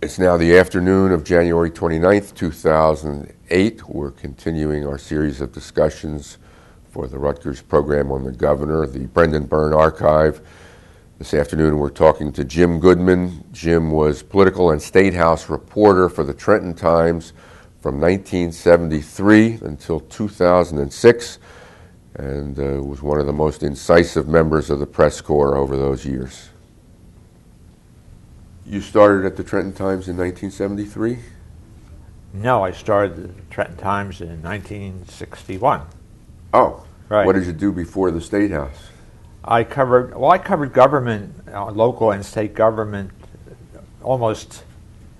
It's now the afternoon of January 29th, 2008. We're continuing our series of discussions for the Rutgers program on the governor, the Brendan Byrne Archive. This afternoon we're talking to Jim Goodman. Jim was political and state house reporter for the Trenton Times from 1973 until 2006, and was one of the most incisive members of the press corps over those years. You started at the Trenton Times in 1973? No, I started at the Trenton Times in 1961. Oh, right. What did you do before the State House? I covered government, local and state government, almost,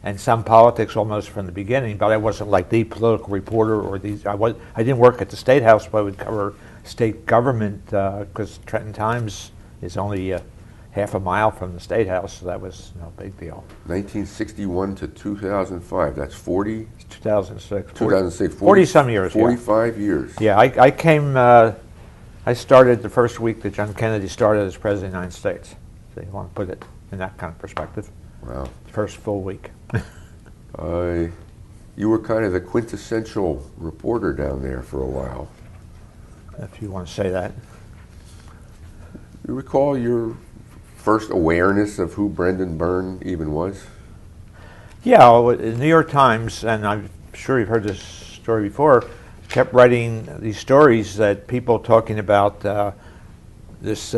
and some politics almost from the beginning. But I wasn't like the political reporter or these. I didn't work at the State House, but I would cover state government because Trenton Times is only half a mile from the State House, so that was no big deal. 1961 to 2005, that's 40? 2006. 2006. 40 some years. 45 years. Yeah, I came, I started the first week that John Kennedy started as President of the United States. So you want to put it in that kind of perspective. Wow. First full week. You were kind of the quintessential reporter down there for a while. If you want to say that. You recall your first awareness of who Brendan Byrne even was? Yeah, the New York Times, and I'm sure you've heard this story before, kept writing these stories that people talking about this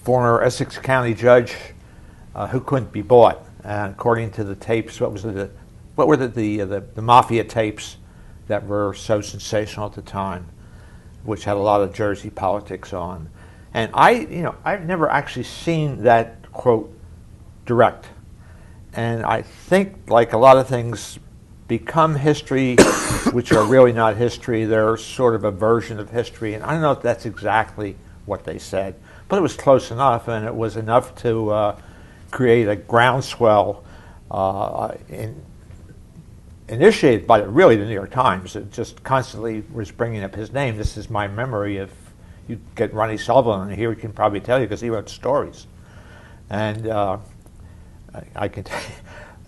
former Essex County judge who couldn't be bought. And according to the tapes, what were the mafia tapes that were so sensational at the time, which had a lot of Jersey politics on. And I've never actually seen that quote direct. And I think, like a lot of things become history, which are really not history, they're sort of a version of history. And I don't know if that's exactly what they said, but it was close enough, and it was enough to create a groundswell initiated by really the New York Times. It just constantly was bringing up his name. This is my memory of. You get Ronnie Sullivan, and here he can probably tell you because he wrote stories. And I can tell you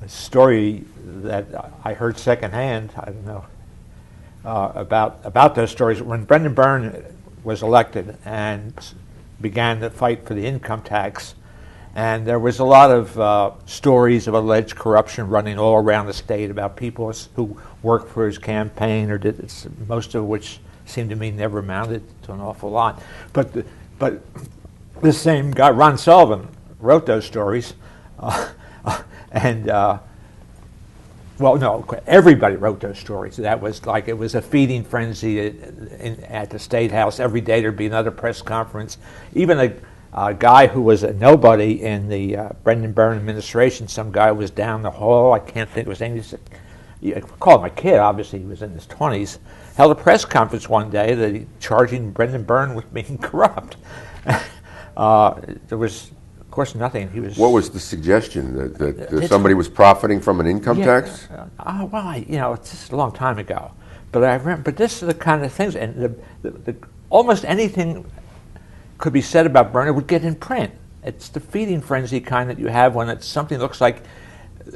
a story that I heard secondhand, I don't know, about those stories. When Brendan Byrne was elected and began the fight for the income tax, and there was a lot of stories of alleged corruption running all around the state about people who worked for his campaign, or did most of which seemed to me never amounted to an awful lot. But this same guy, Ron Sullivan, wrote those stories. Everybody wrote those stories. That was like, it was a feeding frenzy at the State House. Every day there'd be another press conference. Even a guy who was a nobody in the Brendan Byrne administration, some guy was down the hall, I can't think of his name, I called him a kid, obviously he was in his 20s, held a press conference one day that charging Brendan Byrne with being corrupt. There was, of course, nothing. He was. What was the suggestion that somebody was profiting from an income tax? It's just a long time ago. But I remember. But this is the kind of things, and almost anything could be said about Byrne would get in print. It's the feeding frenzy kind that you have when something looks like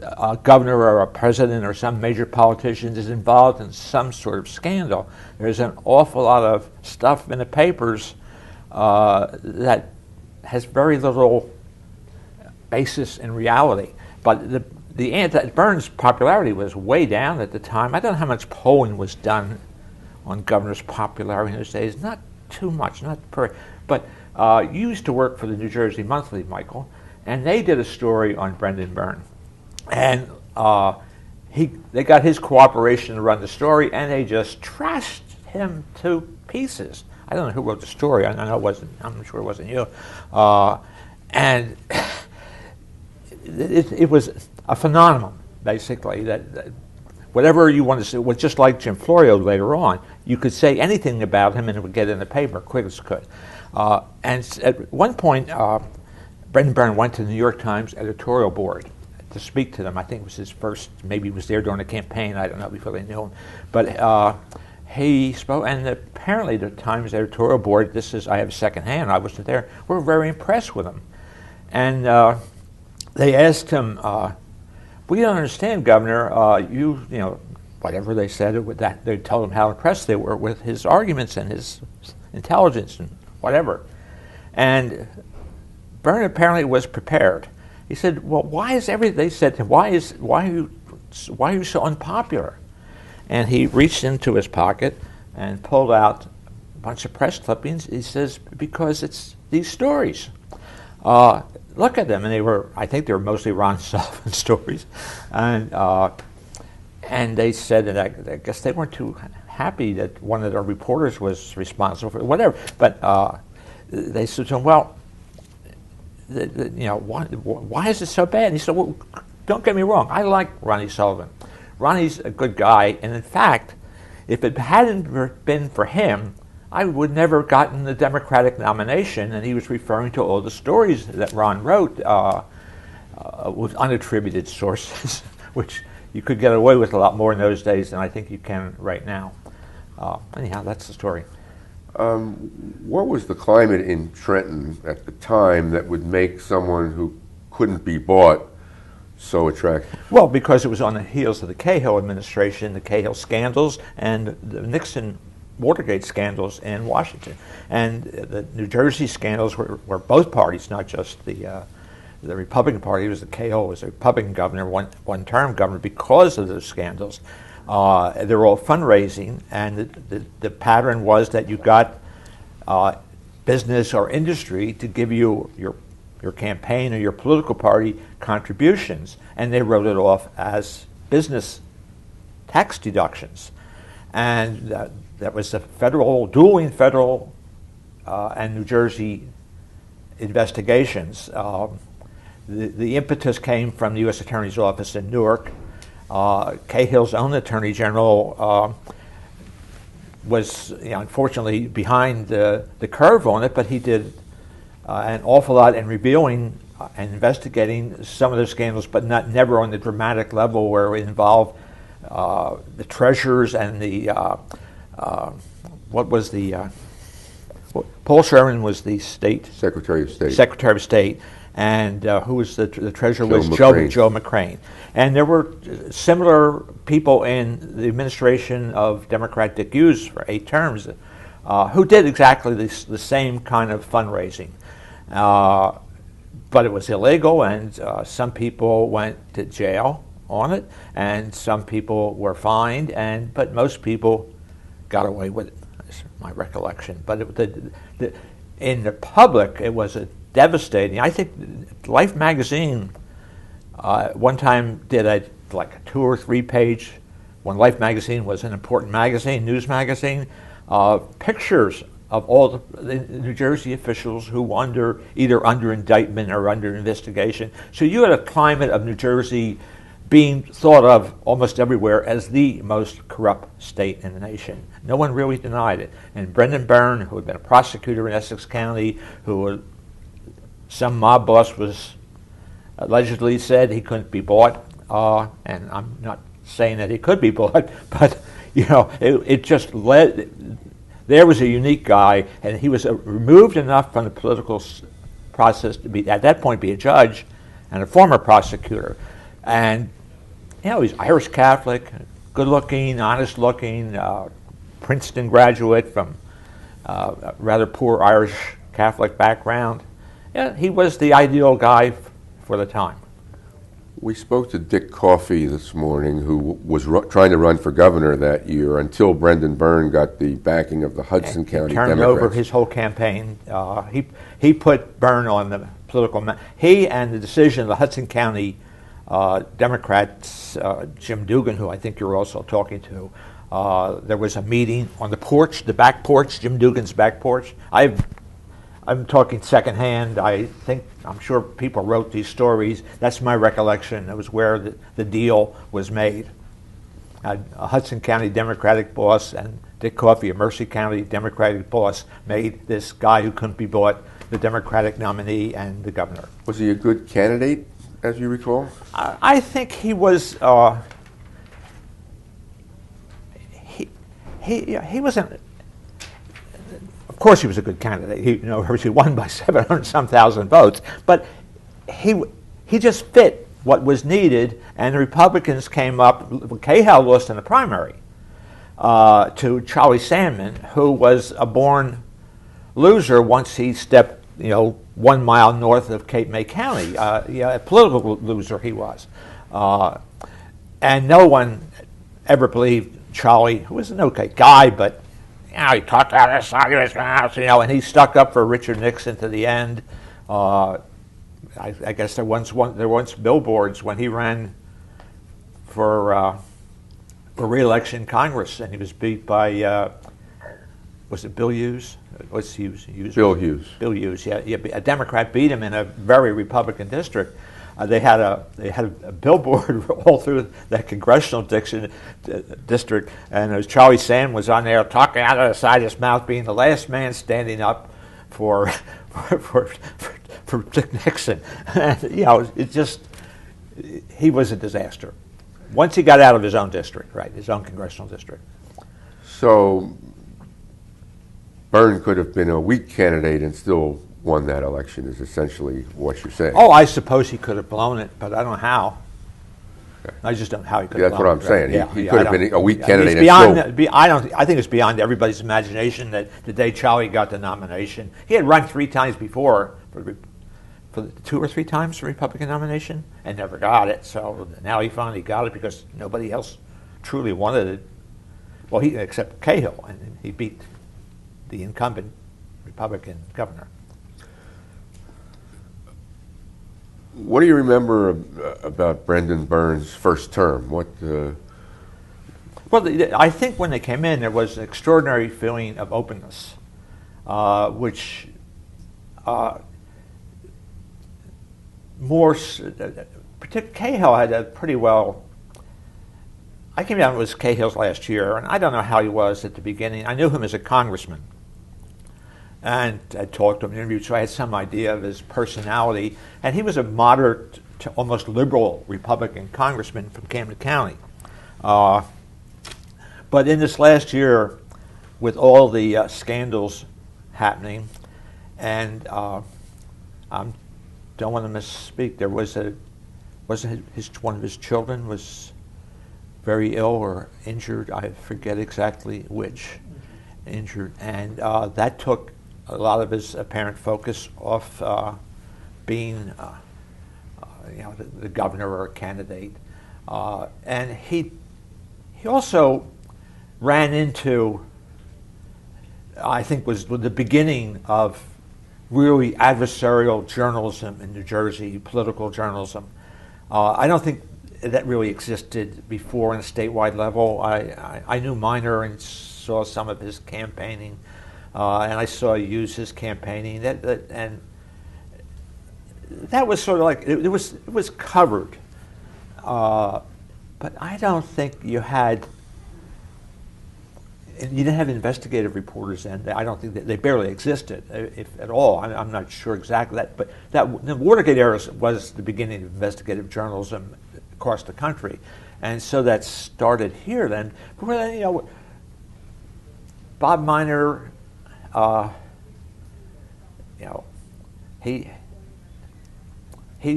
a governor or a president or some major politician is involved in some sort of scandal. There's an awful lot of stuff in the papers that has very little basis in reality. But Byrne's popularity was way down at the time. I don't know how much polling was done on governor's popularity in those days. Not too much, but you used to work for the New Jersey Monthly, Michael, and they did a story on Brendan Byrne. And they got his cooperation to run the story, and they just trashed him to pieces. I don't know who wrote the story. I'm sure it wasn't you. And it was a phenomenon, basically, that whatever you want to say, was just like Jim Florio later on. You could say anything about him, and it would get in the paper, quick as could. And at one point, Brendan Byrne went to the New York Times editorial board to speak to them. I think it was his first, maybe he was there during the campaign, I don't know, before they knew him. But he spoke, and apparently the Times editorial board, I have secondhand, I wasn't there, were very impressed with him. And they asked him, we don't understand, Governor. You know, whatever they said, with that they told him how impressed they were with his arguments and his intelligence and whatever. And Byrne apparently was prepared. He said, "Well, why is everything?" They said to him, "Why are you so unpopular?" And he reached into his pocket and pulled out a bunch of press clippings. He says, "Because it's these stories. Look at them." And I think they were mostly Ron Sullivan stories. And they said that I guess they weren't too happy that one of their reporters was responsible for whatever. But they said to him, "Well, why is it so bad?" And he said, "Well, don't get me wrong. I like Ronnie Sullivan. Ronnie's a good guy. And in fact, if it hadn't been for him, I would never have gotten the Democratic nomination." And he was referring to all the stories that Ron wrote with unattributed sources, which you could get away with a lot more in those days than I think you can right now. Anyhow, that's the story. What was the climate in Trenton at the time that would make someone who couldn't be bought so attractive? Well, because it was on the heels of the Cahill administration, the Cahill scandals, and the Nixon Watergate scandals in Washington. And the New Jersey scandals were both parties, not just the Republican Party. It was Cahill was a Republican governor, one-term governor, because of those scandals. They were all fundraising, and the pattern was that you got business or industry to give you your campaign or your political party contributions, and they wrote it off as business tax deductions. And that was the dueling federal and New Jersey investigations. The impetus came from the U.S. Attorney's Office in Newark. Cahill's own Attorney General was unfortunately behind the curve on it, but he did an awful lot in revealing and investigating some of the scandals, but never on the dramatic level where it involved the treasurers and the Paul Sherman was the Secretary of State. And who was the treasurer? Joe McCrane. And there were similar people in the administration of Democrat Dick Hughes for 8 terms who did exactly the same kind of fundraising. But it was illegal, and some people went to jail on it, and some people were fined, but most people got away with it, is my recollection. But in the public, it was a devastating. I think Life magazine one time did a 2 or 3 page, when Life magazine was an important magazine, news magazine, pictures of all the New Jersey officials who were either under indictment or under investigation. So you had a climate of New Jersey being thought of almost everywhere as the most corrupt state in the nation. No one really denied it. And Brendan Byrne, who had been a prosecutor in Essex County, some mob boss was allegedly said he couldn't be bought, and I'm not saying that he could be bought, but it just led. There was a unique guy, and he was removed enough from the political process to be, at that point, be a judge and a former prosecutor. And he's Irish Catholic, good-looking, honest-looking, Princeton graduate from a rather poor Irish Catholic background. Yeah, he was the ideal guy for the time. We spoke to Dick Coffey this morning, who was trying to run for governor that year until Brendan Byrne got the backing of the Hudson County Democrats. Turned over his whole campaign. He put Byrne on the political map. He and the decision of the Hudson County Democrats, Jim Dugan, who I think you're also talking to, there was a meeting on the porch, the back porch, Jim Dugan's back porch. I'm talking secondhand. I'm sure people wrote these stories. That's my recollection. It was where the deal was made. A Hudson County Democratic boss and Dick Coffey, a Mercer County Democratic boss, made this guy who couldn't be bought the Democratic nominee and the governor. Was he a good candidate, as you recall? I think he was. He wasn't. Of course, he was a good candidate. He won by 700-some thousand votes, but he just fit what was needed, and the Republicans came up. Cahill lost in the primary to Charlie Sandman, who was a born loser once he stepped, 1 mile north of Cape May County. A political loser he was, and no one ever believed Charlie, who was an okay guy, but he talked out of the side of his mouth, and he stuck up for Richard Nixon to the end. I guess there once billboards when he ran for re-election in Congress, and he was beat by was it Bill Hughes? What's Hughes? Bill Hughes. Bill Hughes. Yeah, a Democrat beat him in a very Republican district. They had a billboard all through that congressional district, and it was Charlie Sand was on there talking out of the side of his mouth, being the last man standing up for Dick Nixon. He was a disaster. Once he got out of his own district, right, his own congressional district. So Byrne could have been a weak candidate and still won that election, is essentially what you're saying. Oh, I suppose he could have blown it, but I don't know how. Okay. I just don't know how he could have blown it. That's what I'm saying. He could have been a weak candidate. I think it's beyond everybody's imagination that the day Charlie got the nomination, he had run 3 times before for the 2 or 3 times the Republican nomination and never got it. So now he finally got it because nobody else truly wanted it. Well, except Cahill, and he beat the incumbent Republican governor. What do you remember about Brendan Byrne's first term? Well, I think when they came in, there was an extraordinary feeling of openness, which Cahill had a pretty well. I came down, it was Cahill's last year, and I don't know how he was at the beginning. I knew him as a congressman, and I talked to him in interviews, so I had some idea of his personality. And he was a moderate to almost liberal Republican congressman from Camden County. But in this last year, with all the scandals happening, and I don't want to misspeak, there was one of his children was very ill or injured. I forget exactly which. Injured, and that took a lot of his apparent focus off being, the governor or a candidate, and he also ran into, I think, was the beginning of really adversarial journalism in New Jersey, political journalism. I don't think that really existed before on a statewide level. I knew Minor and saw some of his campaigning. And I saw you use his campaigning, and that was sort of like it was covered, but I don't think you didn't have investigative reporters then. I don't think they barely existed, if at all. I'm not sure exactly that, but the Watergate era was the beginning of investigative journalism across the country, and so that started here. Then, Bob Minor. He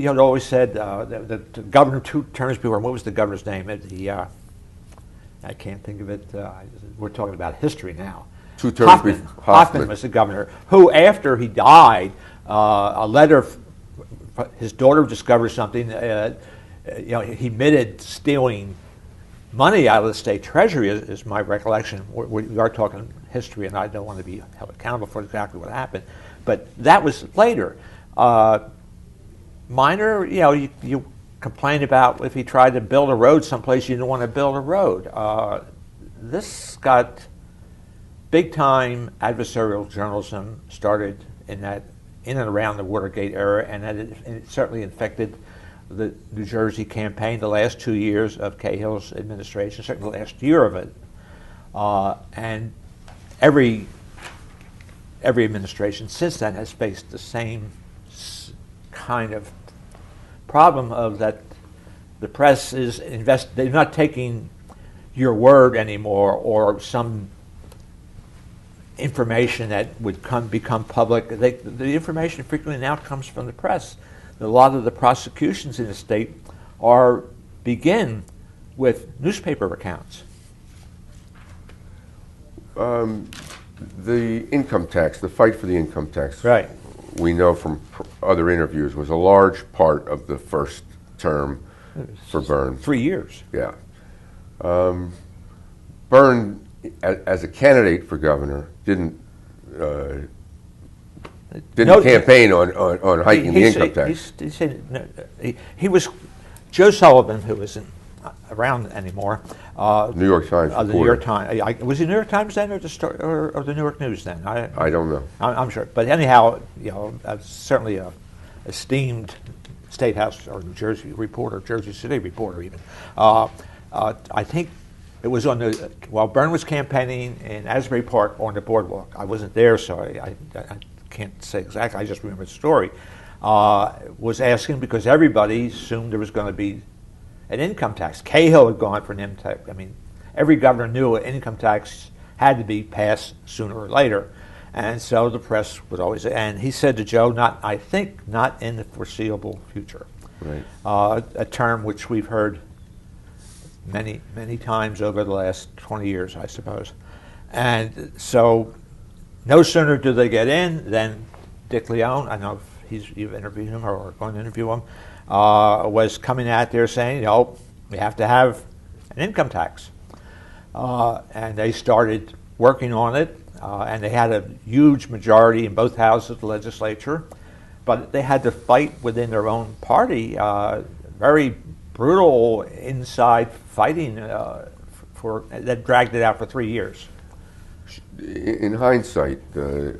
had always said the governor 2 terms before. What was the governor's name? I can't think of it. We're talking about history now. 2 terms before Hoffman was the governor, who after he died, a letter. His daughter discovered something. He admitted stealing money out of the state treasury, is my recollection. We are talking history, and I don't want to be held accountable for exactly what happened. But that was later. Minor, you complained about if he tried to build a road someplace you didn't want to build a road. This got big-time adversarial journalism started in and around the Watergate era, and it certainly infected the New Jersey campaign, the last 2 years of Cahill's administration, certainly the last year of it, and every administration since then has faced the same kind of problem of that the press is they're not taking your word anymore, or some information that would become public. The information frequently now comes from the press. a lot of the prosecutions in the state begin with newspaper accounts. The income tax, the fight for the income tax, Right. we know from other interviews, was a large part of the first term for Byrne. 3 years. Yeah. Byrne, as a candidate for governor, didn't campaign on hiking the income tax. He was Joe Sullivan, who isn't around anymore. New York Times The New York Times. Was it New York Times then, or the New York News then? I don't know. I'm sure, but anyhow, certainly a esteemed State House or New Jersey reporter, Jersey City reporter, even. I think it was while Byrne was campaigning in Asbury Park on the boardwalk. I wasn't there, so I can't say exactly. I just remember the story. Was asking because everybody assumed there was going to be an income tax. Cahill had gone for an income tax. I mean, every governor knew an income tax had to be passed sooner or later, and so the press would always. And he said to Joe, I think not in the foreseeable future. Right. A term which we've heard many, many times over the last 20 years, I suppose. And so, no sooner do they get in than Dick Leone, I know if you've interviewed him or are going to interview him, was coming out there saying, we have to have an income tax. And they started working on it, and they had a huge majority in both houses of the legislature, but they had to fight within their own party, very brutal inside fighting that dragged it out for 3 years. In hindsight, do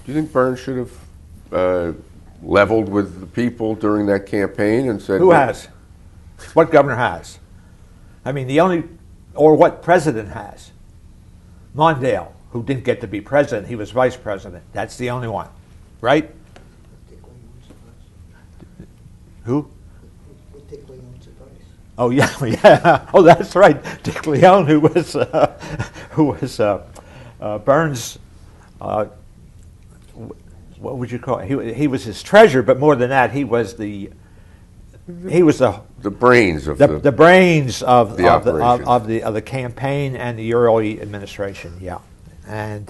you think Byrne should have leveled with the people during that campaign and said, who has? What governor has? I mean, or what president has? Mondale, who didn't get to be president, he was vice president. That's the only one, right? Who? Dick Leone's advice. Oh yeah. Oh, that's right. Dick Leone, who was Byrne's. What would you call it? He was his treasurer, but more than that, he was the brains of the brains of the operation. of the campaign and the early administration. Yeah, and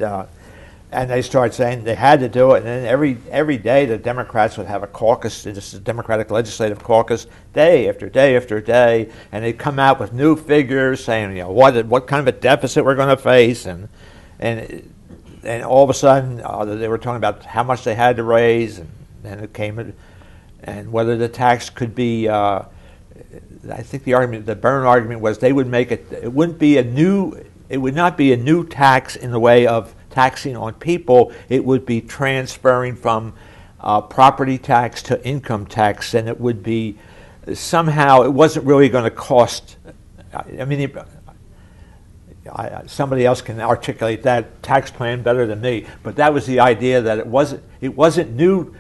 they started saying they had to do it, and then every day the Democrats would have a caucus, this is a Democratic Legislative Caucus, day after day after day, and they'd come out with new figures saying, what kind of a deficit we're going to face, and all of a sudden they were talking about how much they had to raise, and it came, and whether the tax could be. I think the Byrne argument was they would make it. It would not be a new tax in the way of taxing on people. It would be transferring from property tax to income tax, and it would be somehow it wasn't really going to cost. I mean, somebody else can articulate that tax plan better than me, but that was the idea that it wasn't new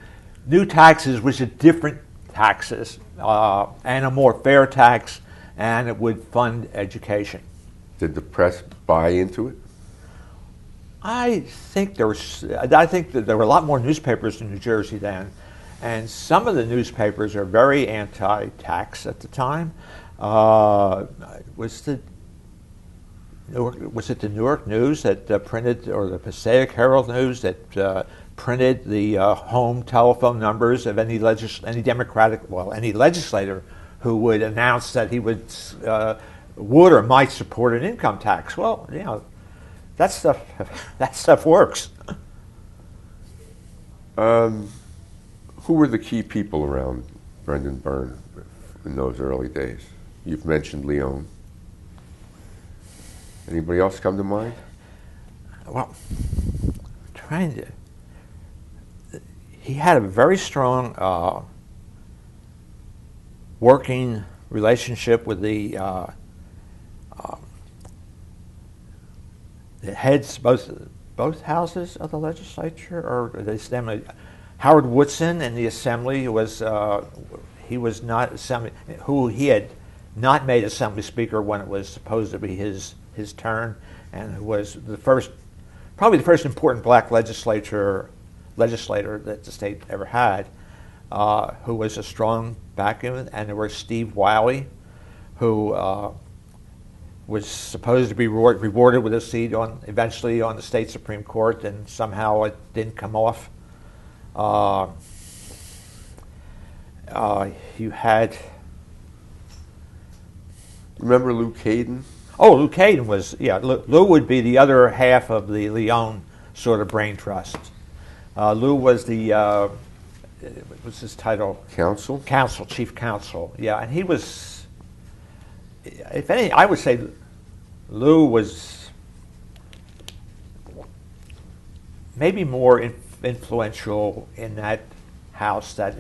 taxes, which are different taxes and a more fair tax, and it would fund education. Did the press buy into it? I think that there were a lot more newspapers in New Jersey then, and some of the newspapers are very anti-tax at the time. Was it the New York News that printed, or the Passaic Herald News that printed the home telephone numbers of any legislator who would announce that he would or might support an income tax? Well, that stuff works. Who were the key people around Brendan Byrne in those early days? You've mentioned Leone. Anybody else come to mind? Well, he had a very strong working relationship with the heads, both houses of the legislature, or the assembly. Howard Woodson in the assembly he was not assembly. He had not made assembly speaker when it was supposed to be his turn, and who was probably the first important black legislator that the state ever had. who was a strong backman, and there was Steve Wiley, who was supposed to be rewarded with a seat eventually on the state Supreme Court, and somehow it didn't come off. You had... Remember Lou Caden? Oh, Lou Caden was, yeah, Lou would be the other half of the Leone sort of brain trust. Lou was the, what was his title? Counsel? Counsel, chief counsel, yeah, and he was, if any, I would say Lou was maybe more influential in that house, that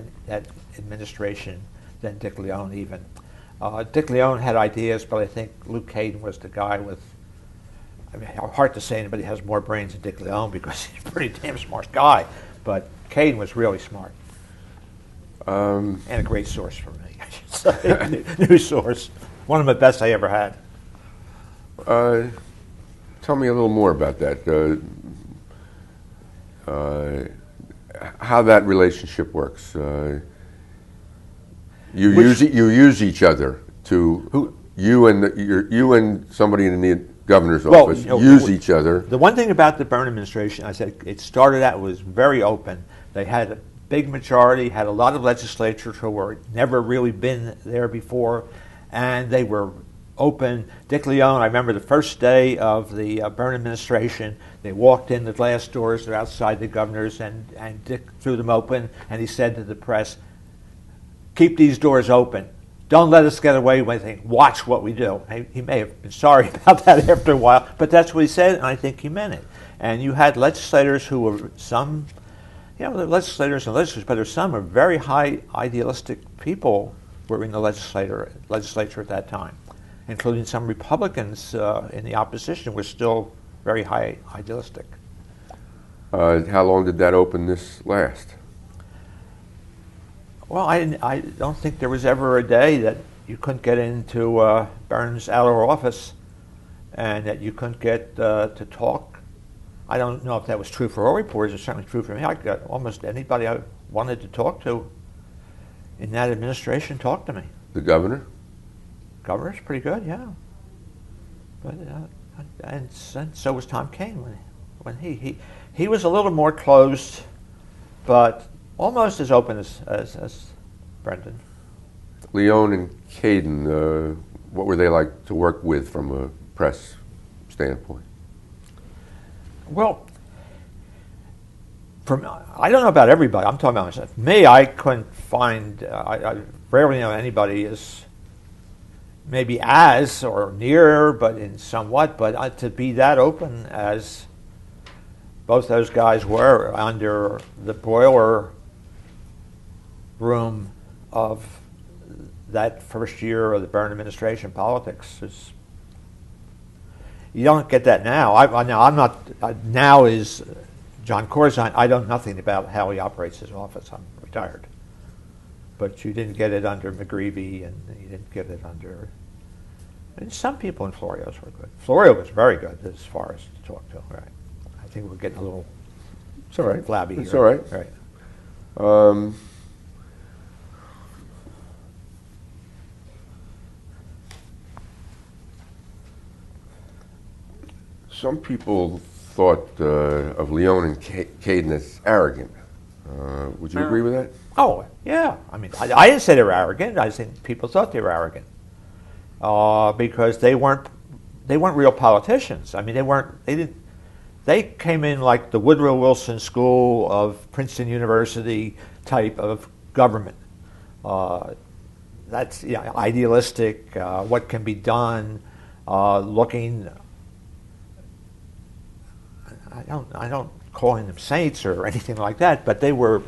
administration, than Dick Leone even. Dick Leone had ideas, but I think Lou Caden was the guy with, I mean, hard to say anybody has more brains than Dick Leone because he's a pretty damn smart guy, but Caden was really smart. And a great source for me, I should say. News source. One of the best I ever had. Tell me a little more about that. How that relationship works. You use each other to you and somebody in the governor's office use each other. The one thing about the Byrne administration, I said, it started out was very open. They had a big majority, had a lot of legislators who were never really been there before, and they were open. Dick Leone, I remember the first day of the Byrne administration, they walked in the glass doors, they're outside the governor's, and Dick threw them open, and he said to the press, "Keep these doors open. Don't let us get away with anything. Watch what we do." He may have been sorry about that after a while, but that's what he said, and I think he meant it. And you had legislators who were some, the legislators and legislators, but there's some are very high idealistic people who were in the legislature at that time, including some Republicans in the opposition were still very high idealistic. How long did that openness last? Well, I don't think there was ever a day that you couldn't get into Byrne's outer office and that you couldn't get to talk. I don't know if that was true for all reporters. It's certainly true for me. I got almost anybody I wanted to talk to in that administration talked to me. The governor? Governor's pretty good, yeah. But and so was Tom Kane when he was a little more closed, but almost as open as Brendan. Leone and Caden, what were they like to work with from a press standpoint? Well, I don't know about everybody. I'm talking about myself. Me, I couldn't find. I rarely know anybody as maybe as or near, but in somewhat. But to be that open as both those guys were under the boiler room of that first year of the Byrne administration politics is. You don't get that now. I'm not. Now is John Corzine. I know nothing about how he operates his office. I'm retired. But you didn't get it under McGreevy, and you didn't get it under. And some people in Florio's were good. Florio was very good as far as to talk to. Right. I think we're getting a little. It's all right. Flabby. It's here. all right. Right. Some people thought of Leone and Caden as arrogant. Would you agree with that? Oh, yeah. I mean, I didn't say they were arrogant. I think people thought they were arrogant because they weren't real politicians. I mean, they came in like the Woodrow Wilson School of Princeton University type of government. That's idealistic. What can be done? Looking. I don't call them saints or anything like that, but they were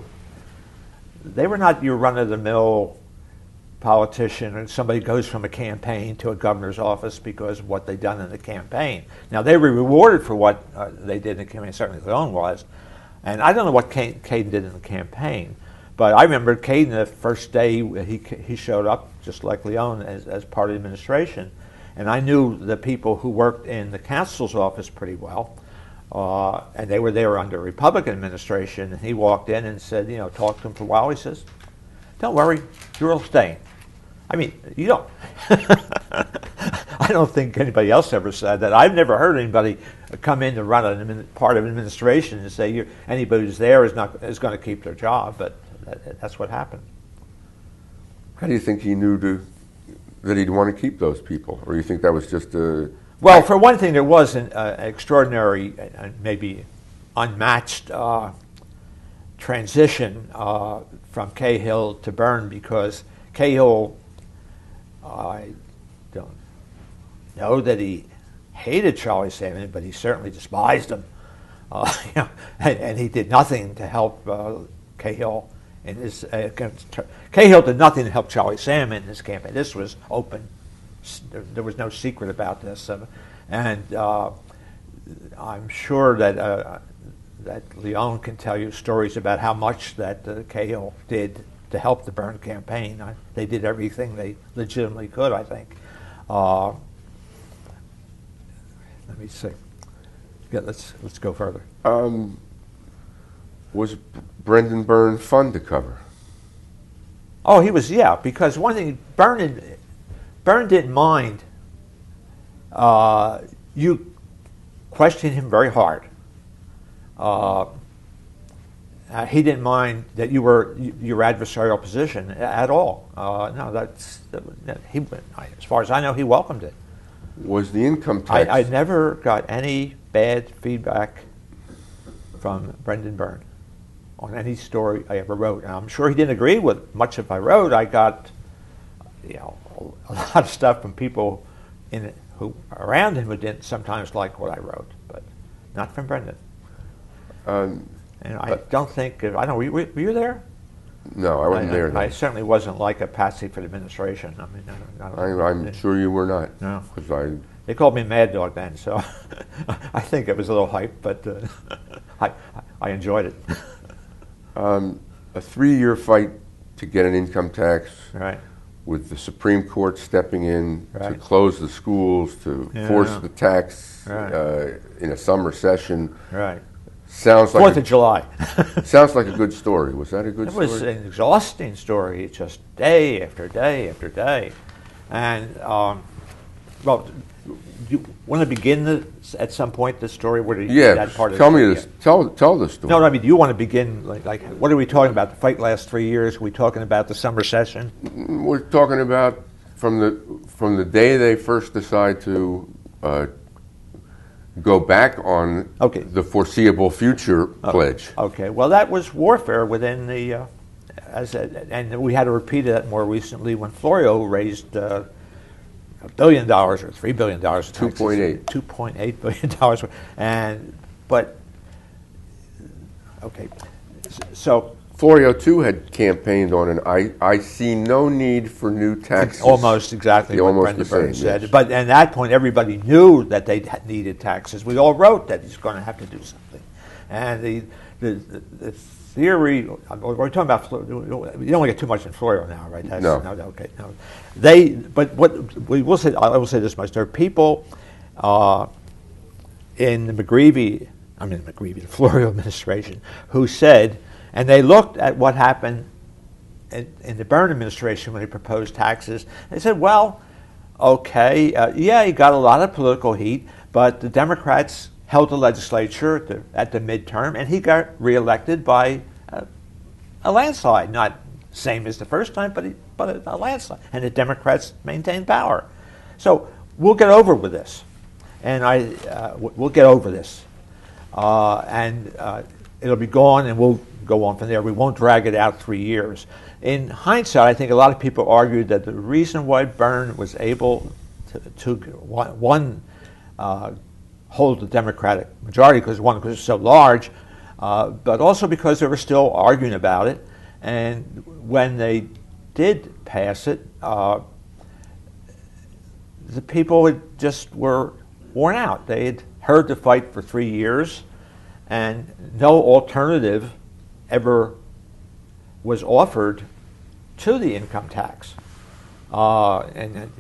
not your run-of-the-mill politician and somebody goes from a campaign to a governor's office because of what they'd done in the campaign. Now, they were rewarded for what they did in the campaign, certainly Leone was, and I don't know what Caden did in the campaign, but I remember Caden the first day he showed up, just like Leone, as part of the administration, and I knew the people who worked in the counsel's office pretty well. And they were there under Republican administration. And he walked in and said, talked to him for a while. He says, don't worry, you're staying. I mean, you don't. I don't think anybody else ever said that. I've never heard anybody come in to run part of administration and say anybody who's there is going to keep their job. But that's what happened. How do you think he knew that he'd want to keep those people, or you think that was just a? Well, for one thing, there was an extraordinary, maybe unmatched transition from Cahill to Byrne, because Cahill, I don't know that he hated Charlie Salmon, but he certainly despised him. And he did nothing to help Cahill in his Cahill did nothing to help Charlie Salmon in this campaign. This was open. There was no secret about this, and I'm sure that Leon can tell you stories about how much that Cahill did to help the Byrne campaign. They did everything they legitimately could, I think. Let me see. Yeah, let's go further. Was Brendan Byrne fun to cover? Oh, he was, yeah, because one thing, Byrne didn't mind you question him very hard. He didn't mind that you were your adversarial position at all. No, as far as I know, he welcomed it. Was the income tax? I never got any bad feedback from Brendan Byrne on any story I ever wrote. And I'm sure he didn't agree with much of I wrote. I got, a lot of stuff from people who around him who didn't sometimes like what I wrote, but not from Brendan. And I don't think, I don't know, were you there? No, I wasn't there. I certainly wasn't like a patsy for the administration. I mean, I'm sure you were not. No. Because they called me Mad Dog then, so I think it was a little hype, but I enjoyed it. A 3-year fight to get an income tax, Right. with the Supreme Court stepping in to Right. close the schools, to force the tax Right. In a summer session. Right. Sounds like 4th of July. sounds like a good story. Was that a good story? It was an exhausting story, just day after day after day. And, well, you want to begin at some point the story? Where that part tell of me the, this. Tell the story. No, I mean, do you want to begin, like what are we talking about? The fight lasts 3 years? Are we talking about the summer session? We're talking about from the day they first decide to go back on the foreseeable future pledge. Okay, well, that was warfare within the, and we had to repeat that more recently when Florio raised $1 billion or $3 billion. 2.8. $2.8 billion. Okay, so Florio, too, had campaigned on I see no need for new taxes. almost exactly what Brendan Byrne said. Yes. But at that point, everybody knew that they needed taxes. We all wrote that he's going to have to do something. And the theory, we're talking about, you don't want to get too much in Florio now, right? No. Okay, no. But what we will say, I will say this much: there are people in the the Florio administration, who said, and they looked at what happened in the Byrne administration when he proposed taxes. They said, well, okay, he got a lot of political heat, but the Democrats held the legislature at the midterm, and he got reelected by a landslide. Not same as the first time, but a landslide. And the Democrats maintained power. So we'll get over with this. And we'll get over this. And it'll be gone, and we'll go on from there. We won't drag it out 3 years. In hindsight, I think a lot of people argued that the reason why Byrne was able to hold the Democratic majority, because it's so large, but also because they were still arguing about it. And when they did pass it, the people were worn out. They had heard the fight for 3 years, and no alternative ever was offered to the income tax. And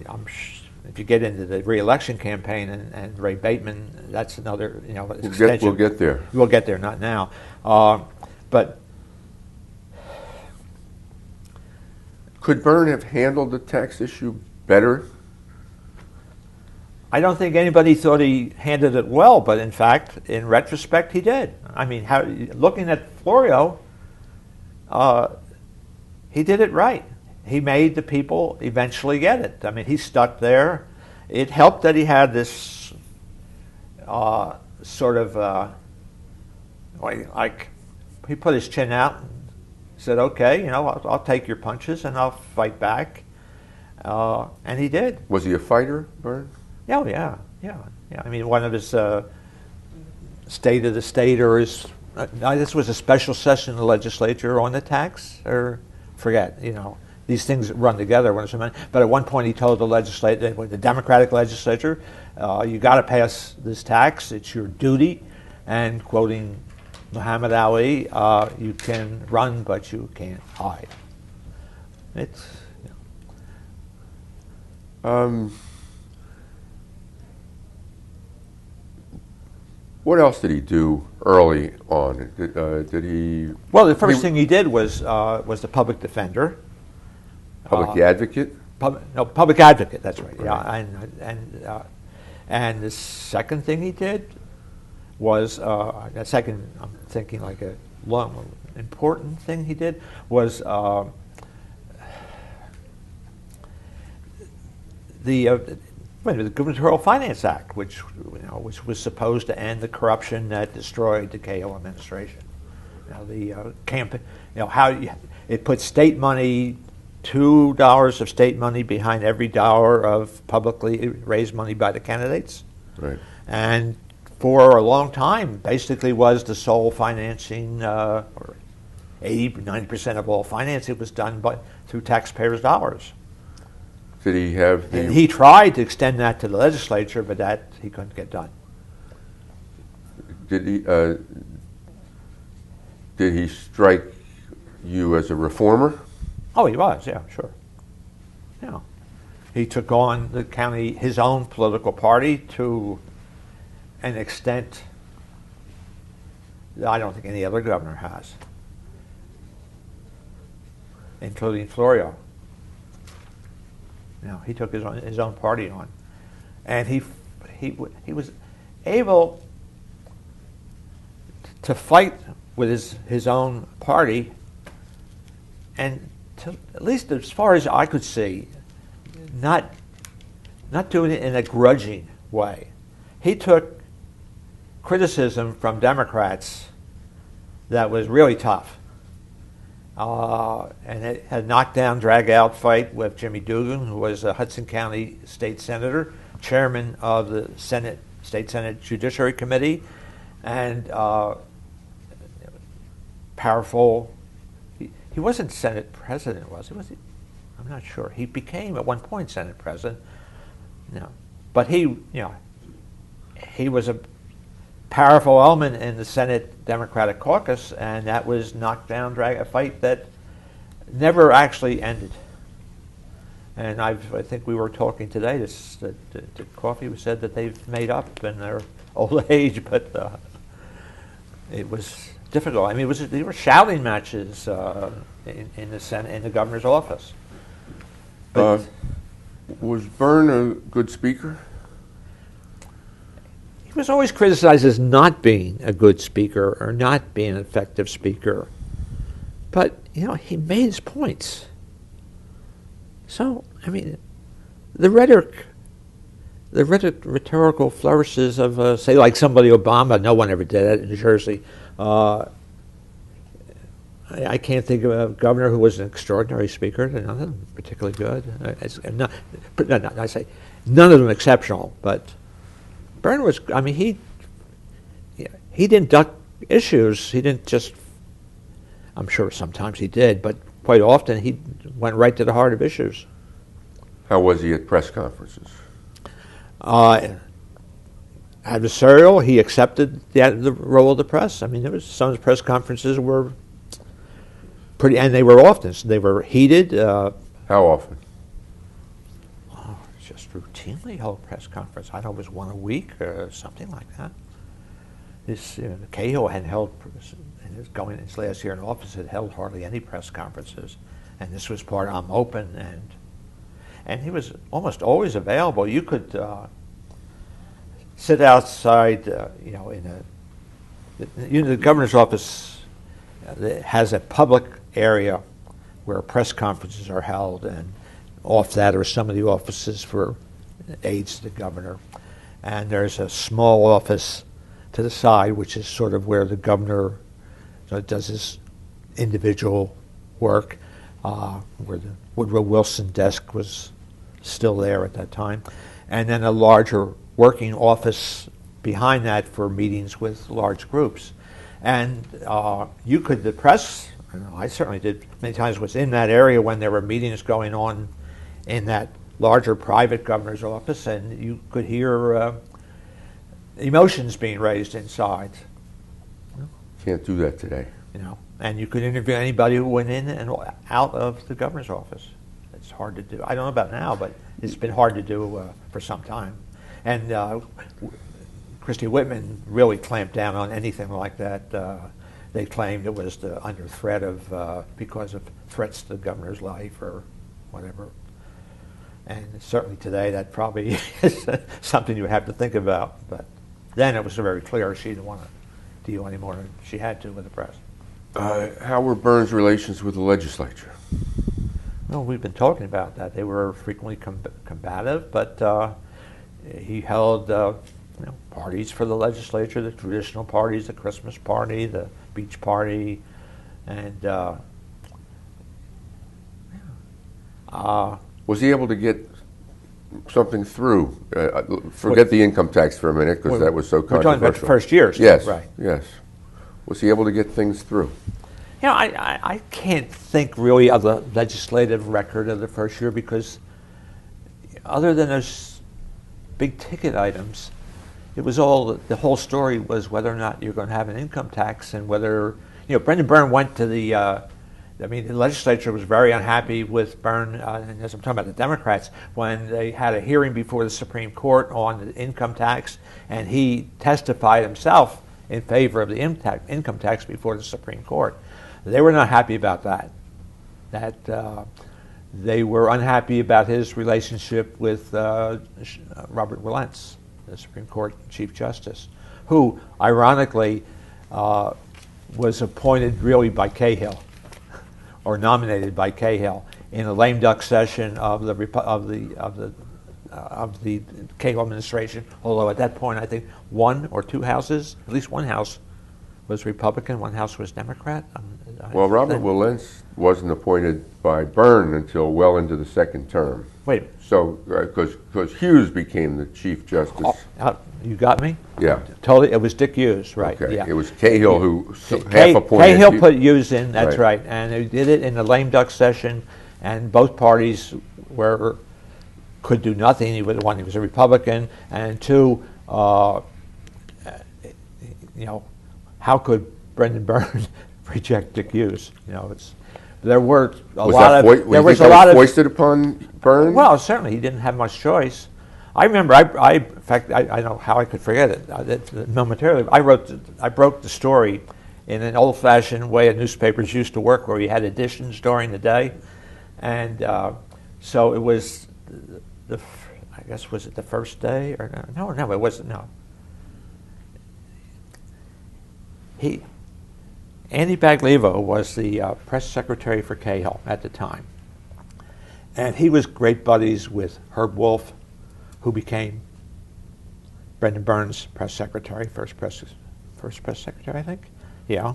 if you get into the re-election campaign and Ray Bateman, that's another, extension. We'll get there. We'll get there, not now. But Could Byrne have handled the tax issue better? I don't think anybody thought he handled it well, but in fact, in retrospect, he did. I mean, looking at Florio, he did it right. He made the people eventually get it. I mean, he stuck there. It helped that he had this sort of like he put his chin out and said, "Okay, I'll take your punches and I'll fight back," and he did. Was he a fighter, Byrne? Oh, yeah. I mean, one of his State of the State or his this was a special session of the legislature on the tax, or forget, these things run together. But at one point he told the Democratic legislature, you got to pay us this tax, it's your duty, and quoting Muhammad Ali, you can run but you can't hide. It's, What else did he do early on? Did he? Well, the first thing he did was the public defender, public advocate. Public advocate. That's right. Right. Yeah, and the second thing he did was I'm thinking like a long important thing he did was the Gubernatorial Finance Act, which was supposed to end the corruption that destroyed the Cahill administration. The campaign, it put state money, $2 of state money behind every dollar of publicly raised money by the candidates, right? And for a long time, basically was the sole financing, or 80-90% of all financing was done through taxpayers' dollars. Did he have the? And he tried to extend that to the legislature, but that he couldn't get done. Did he? Did he strike you as a reformer? Oh, he was. Yeah, sure. Yeah, he took on his own political party to an extent that I don't think any other governor has, including Florio. He took his own party on, and he was able to fight with his own party, and at least as far as I could see, not doing it in a grudging way. He took criticism from Democrats that was really tough. And it had a knockdown, drag-out fight with Jimmy Dugan, who was a Hudson County state senator, chairman of the State Senate Judiciary Committee, and powerful. He wasn't Senate president, was he? I'm not sure. He became at one point Senate president. No, but he was a powerful element in the Senate Democratic caucus, and that was knockdown, a fight that never actually ended. And I think we were talking today. The Coffee said that they've made up in their old age, but it was difficult. I mean, there were shouting matches in the Senate, in the governor's office. But was Byrne a good speaker? He was always criticized as not being a good speaker or not being an effective speaker. But, he made his points. So, I mean, the rhetorical flourishes of, say, like somebody Obama, no one ever did it in New Jersey. I can't think of a governor who was an extraordinary speaker. None of them particularly good. I say none of them exceptional, but Byrne was. I mean, he didn't duck issues. He didn't just. I'm sure sometimes he did, but quite often he went right to the heart of issues. How was he at press conferences? Adversarial. He accepted the role of the press. I mean, some of his press conferences were pretty, and they were often. So they were heated. How often? Just routinely held press conference. I know it was one a week or something like that. Cahill had held, in his last year in office, had held hardly any press conferences. and this was part I'm open, and he was almost always available. You could sit outside, the governor's office has a public area where press conferences are held, and off that are some of the offices for aides to the governor. And there's a small office to the side, which is sort of where the governor does his individual work, where the Woodrow Wilson desk was still there at that time. And then a larger working office behind that for meetings with large groups. And the press, I certainly did many times, was in that area when there were meetings going on in that larger private governor's office, and you could hear emotions being raised inside. Can't do that today. And you could interview anybody who went in and out of the governor's office. It's hard to do. I don't know about now, but it's been hard to do for some time. And Christie Whitman really clamped down on anything like that. They claimed it was under threat of because of threats to the governor's life or whatever. And certainly today that probably is something you have to think about. But then it was very clear she didn't want to deal anymore, and she had to with the press. How were Byrne's relations with the legislature? Well, we've been talking about that. They were frequently combative, but he held parties for the legislature, the traditional parties, the Christmas party, the beach party, and was he able to get something through? Forget the income tax for a minute, because that was so controversial. We're talking about the first years. Yes, right. Yes. Was he able to get things through? I can't think really of the legislative record of the first year, because other than those big ticket items, it was the whole story was whether or not you're going to have an income tax, and whether, Brendan Byrne went to the legislature was very unhappy with Byrne, and as I'm talking about the Democrats, when they had a hearing before the Supreme Court on the income tax, and he testified himself in favor of the income tax before the Supreme Court. They were not happy about that. They were unhappy about his relationship with Robert Willents, the Supreme Court Chief Justice, who, ironically, was appointed really by Cahill, or nominated by Cahill, in a lame duck session of the Cahill administration. Although at that point, I think one or two houses, at least one house, was Republican, one house was Democrat. Well, Robert Willents wasn't appointed by Byrne until well into the second term. Wait. So, because Hughes became the Chief Justice. You got me? Yeah. Totally. It was Dick Hughes, right? Okay. Yeah. It was Cahill who half appointed. Cahill put Hughes in. That's right. And they did it in the lame duck session, and both parties could do nothing. One, he was a Republican, and two, how could Brendan Byrne reject Dick Hughes? There were a lot of. There was a lot of foisted upon Byrne. Well, certainly he didn't have much choice. I remember. In fact, I don't know how I could forget it. Momentarily, I broke the story in an old-fashioned way a newspapers used to work, where we had editions during the day, and so it was. I guess, was it the first day or no? No, it wasn't. No. Andy Baglivo was the press secretary for Cahill at the time, and he was great buddies with Herb Wolf, who became Brendan Byrne's press secretary, first press secretary, I think. Yeah.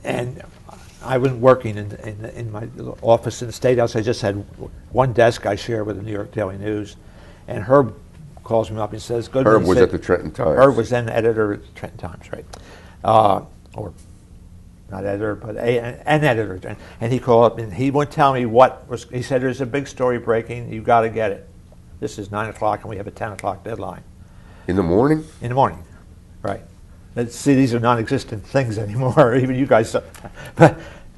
And I was working in my office in the State House. I just had one desk I shared with the New York Daily News, and Herb calls me up and says, Goodman. Herb was at the Trenton Times. Herb was then editor at the Trenton Times, right? Or not editor, but an editor. And he called up and he would tell me he said, there's a big story breaking, you've got to get it. This is 9 o'clock and we have a 10 o'clock deadline. In the morning? In the morning, right. See, these are non-existent things anymore, even you guys.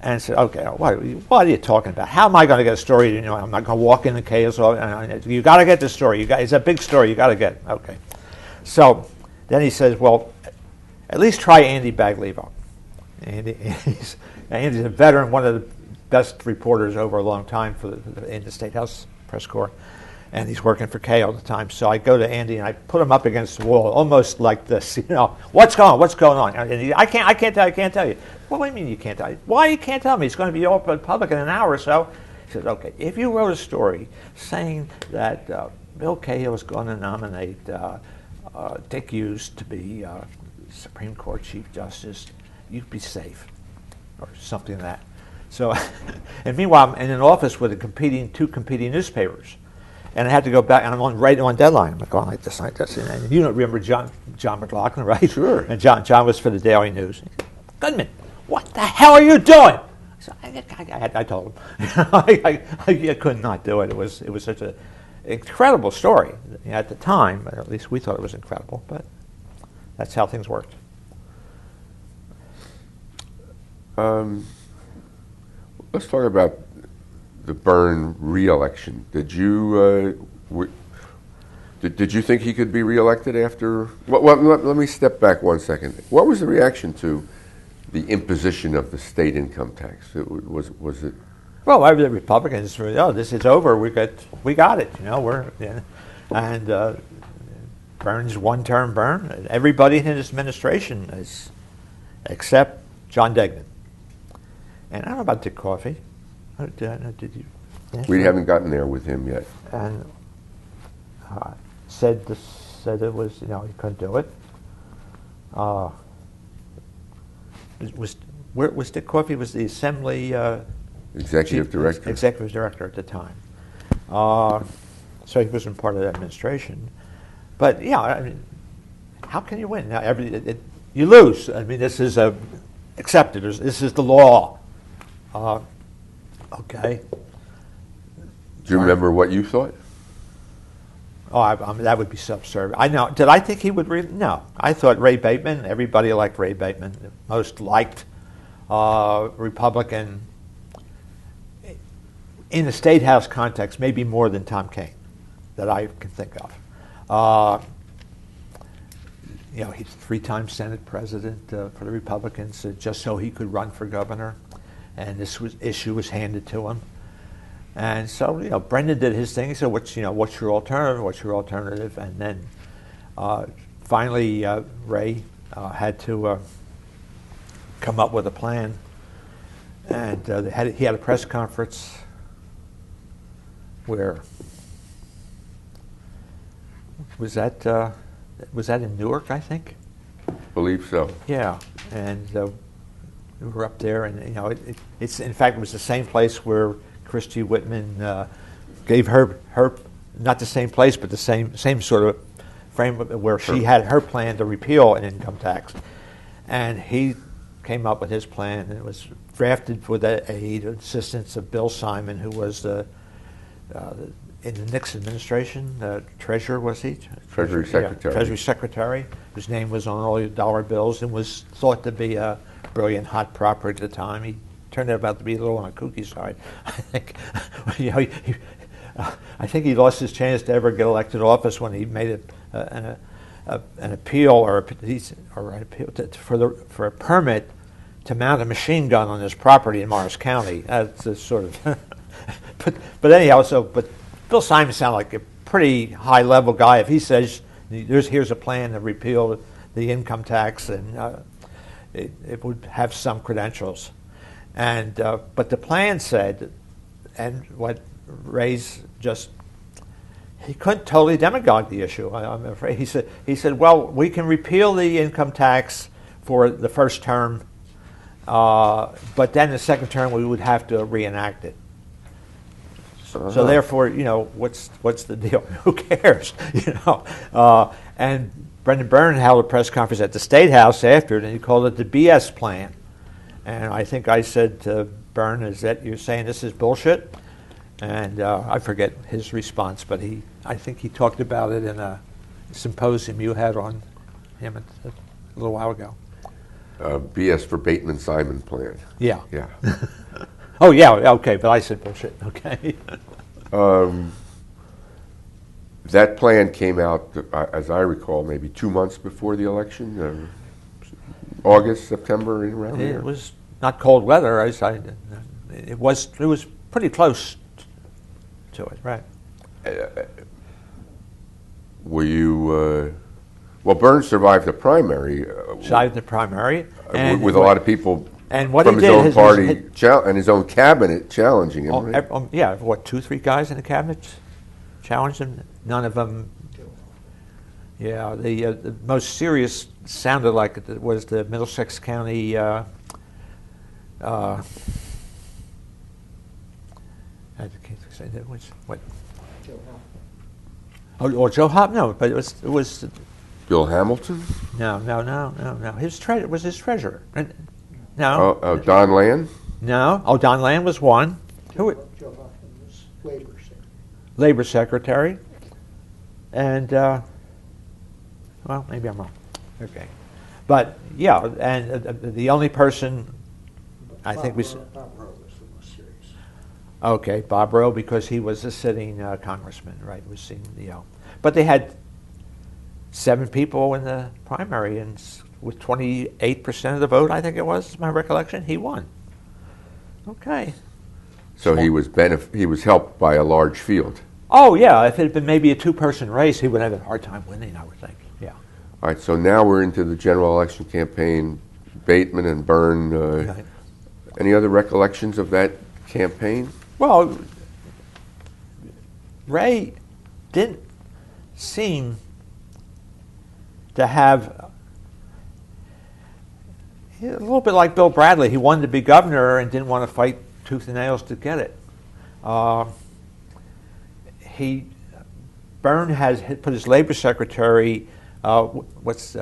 And I said, okay, what are you talking about? How am I going to get a story? I'm not going to walk in the chaos. You got to get the story. It's a big story. You got to get it. Okay. So then he says, well, at least try Andy Baglivo. Andy's a veteran, one of the best reporters over a long time in the State House press corps, and he's working for Kay all the time. So I go to Andy and I put him up against the wall, almost like this. What's going on? And I can't tell you. Well, what do you mean you can't tell you? Why you can't tell me? It's going to be all public in an hour or so. He says, okay, if you wrote a story saying that Bill Cahill was going to nominate Dick Hughes to be Supreme Court Chief Justice, you'd be safe, or something like that. So, and meanwhile, I'm in an office with two competing newspapers, and I had to go back, and I'm right on deadline. I'm going like this, and you don't remember John McLaughlin, right? Sure. And John was for the Daily News. Goodman, what the hell are you doing? So I told him. I could not do it. It was such an incredible story at the time. At least we thought it was incredible, but that's how things worked. Let's talk about the Byrne re-election. Did you think he could be re-elected after? Well, let me step back 1 second. What was the reaction to the imposition of the state income tax? Was it? Well, the Republicans were, this is over. We got it. And Byrne's one-term Byrne. And everybody in his administration is, except John Degnan. And I don't know about Dick Coffey. Did you? We haven't gotten there with him yet. And said it was, he couldn't do it. Was Dick Coffey was the Assembly executive director at the time. So he wasn't part of the administration. But yeah, I mean, how can you win? Now, you lose. I mean, this is accepted. This is the law. Okay. Do you remember what you thought? Oh, that would be subservient. I know. Did I think he would read? No. I thought Ray Bateman. Everybody liked Ray Bateman. Most liked Republican in the State House context, maybe more than Tom Kean, that I can think of. He's 3-time Senate president for the Republicans, just so he could run for governor, and this issue was handed to him. And so, Brendan did his thing. He said, what's your alternative? What's your alternative? And then finally, Ray had to come up with a plan. And he had a press conference where was that in Newark, I think? Believe so. Yeah, and we were up there, and it's in fact it was the same place where Christy Whitman gave her not the same place, but the same sort of frame where she had her plan to repeal an income tax, and he came up with his plan, and it was drafted with the aid and assistance of Bill Simon, who was in the Nixon administration, treasurer was he? Treasury Secretary. Yeah, Treasury Secretary. His name was on all the dollar bills and was thought to be a brilliant hot propper at the time. He turned out to be a little on the kooky side. I think, I think he lost his chance to ever get elected office when he made an appeal for a permit to mount a machine gun on his property in Morris County. That's a sort of, but anyhow. But Bill Simon sounded like a pretty high level guy. If he says here's a plan to repeal the income tax, and it would have some credentials. And but the plan said, and what Ray's he couldn't totally demagogue the issue. I'm afraid he said, well, we can repeal the income tax for the first term, but then the second term we would have to reenact it. So therefore, what's the deal? Who cares? And Brendan Byrne held a press conference at the State House after it, and he called it the BS plan. And I think I said to Byrne, "Is that you're saying this is bullshit?" And I forget his response, but I think he talked about it in a symposium you had on him a little while ago. BS for Bateman-Simon plan. Yeah. Yeah. Oh, yeah, okay, but I said bullshit, okay. That plan came out, as I recall, maybe 2 months before the election. August, September, around It there? was not cold weather. It was pretty close to it, right? Were you? Well, Burns survived the primary. Survived the primary, and with a lot of people and what from he his did own is party and his own cabinet challenging him. Right? yeah, what 2-3 guys in the cabinet challenged him. None of them. Yeah, the most serious sounded like it was the Middlesex County. I can't say that was what. Joe Oh, Joe Hop? No, but it was. Bill Hamilton? No. It was his treasurer. No. Oh, Don Land? No. Oh, Don Land was one. Joe Hoffman was labor secretary. Labor secretary. And, well, maybe I'm wrong. Okay. But, yeah, and the only person I think was... Bob Rowe was the most serious. Okay, Bob Rowe, because he was a sitting congressman, right? Was seen, But they had 7 people in the primary, and with 28% of the vote, I think it was, my recollection, he won. Okay. So he was helped by a large field. Oh, yeah, if it had been maybe a 2-person race, he would have a hard time winning, I would think, yeah. All right, so now we're into the general election campaign. Bateman and Byrne. Right. Any other recollections of that campaign? Well, Ray didn't seem to have, a little bit like Bill Bradley, he wanted to be governor and didn't want to fight tooth and nails to get it. Byrne has put his labor secretary, what's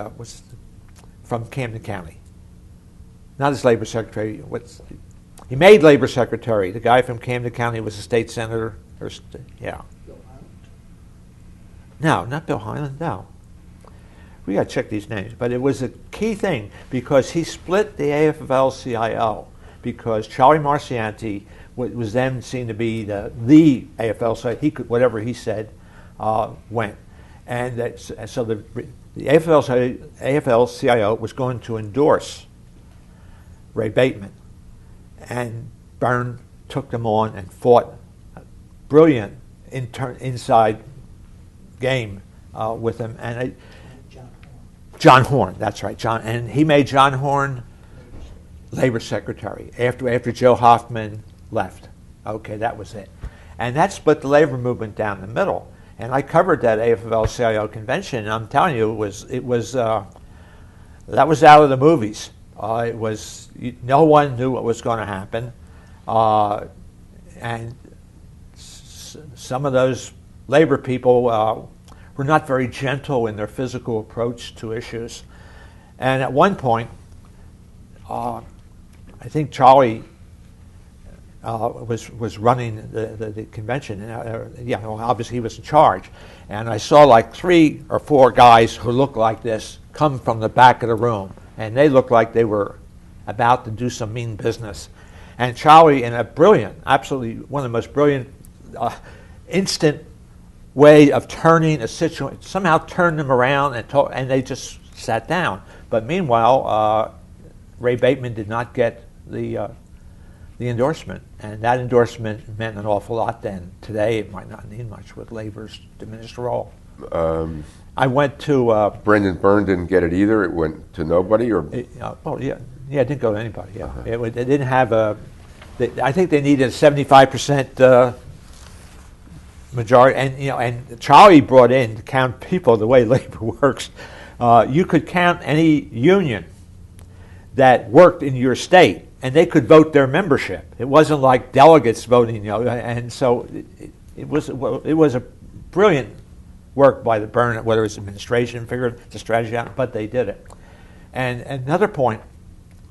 from Camden County. Not his labor secretary. He made labor secretary. The guy from Camden County was a state senator. Yeah. Bill Highland. No, not Bill Highland. No. We got to check these names, but it was a key thing because he split the AFL-CIO because Charlie Marcianti was then seen to be the AFL-CIO. He could, whatever he said, went, and so the AFL-CIO was going to endorse Ray Bateman, and Byrne took them on and fought a brilliant inside game with him, and John Horn, that's right, and he made John Horn labor secretary after Joe Hoffman left. Okay, that was it, and that split the labor movement down the middle. And I covered that AFL-CIO convention, and I'm telling you, that was out of the movies. No one knew what was going to happen, and some of those labor people were not very gentle in their physical approach to issues. And at one point, I think Charlie was running the convention. Obviously he was in charge. And I saw like 3 or 4 guys who looked like this come from the back of the room. And they looked like they were about to do some mean business. And Charlie, in a brilliant, absolutely one of the most brilliant, instant way of turning a situation, somehow turned them around and they just sat down. But meanwhile, Ray Bateman did not get the endorsement, and that endorsement meant an awful lot then. Today, it might not mean much with labor's diminished role. I went to... Brendan Byrne didn't get it either? It went to nobody? It didn't go to anybody, yeah. Uh-huh. It didn't have I think they needed a 75% majority, and Charlie brought in to count people the way labor works. You could count any union that worked in your state, and they could vote their membership. It wasn't like delegates voting, and so it was a brilliant work by the Byrne, whether it's administration, figured the strategy out, but they did it. And another point,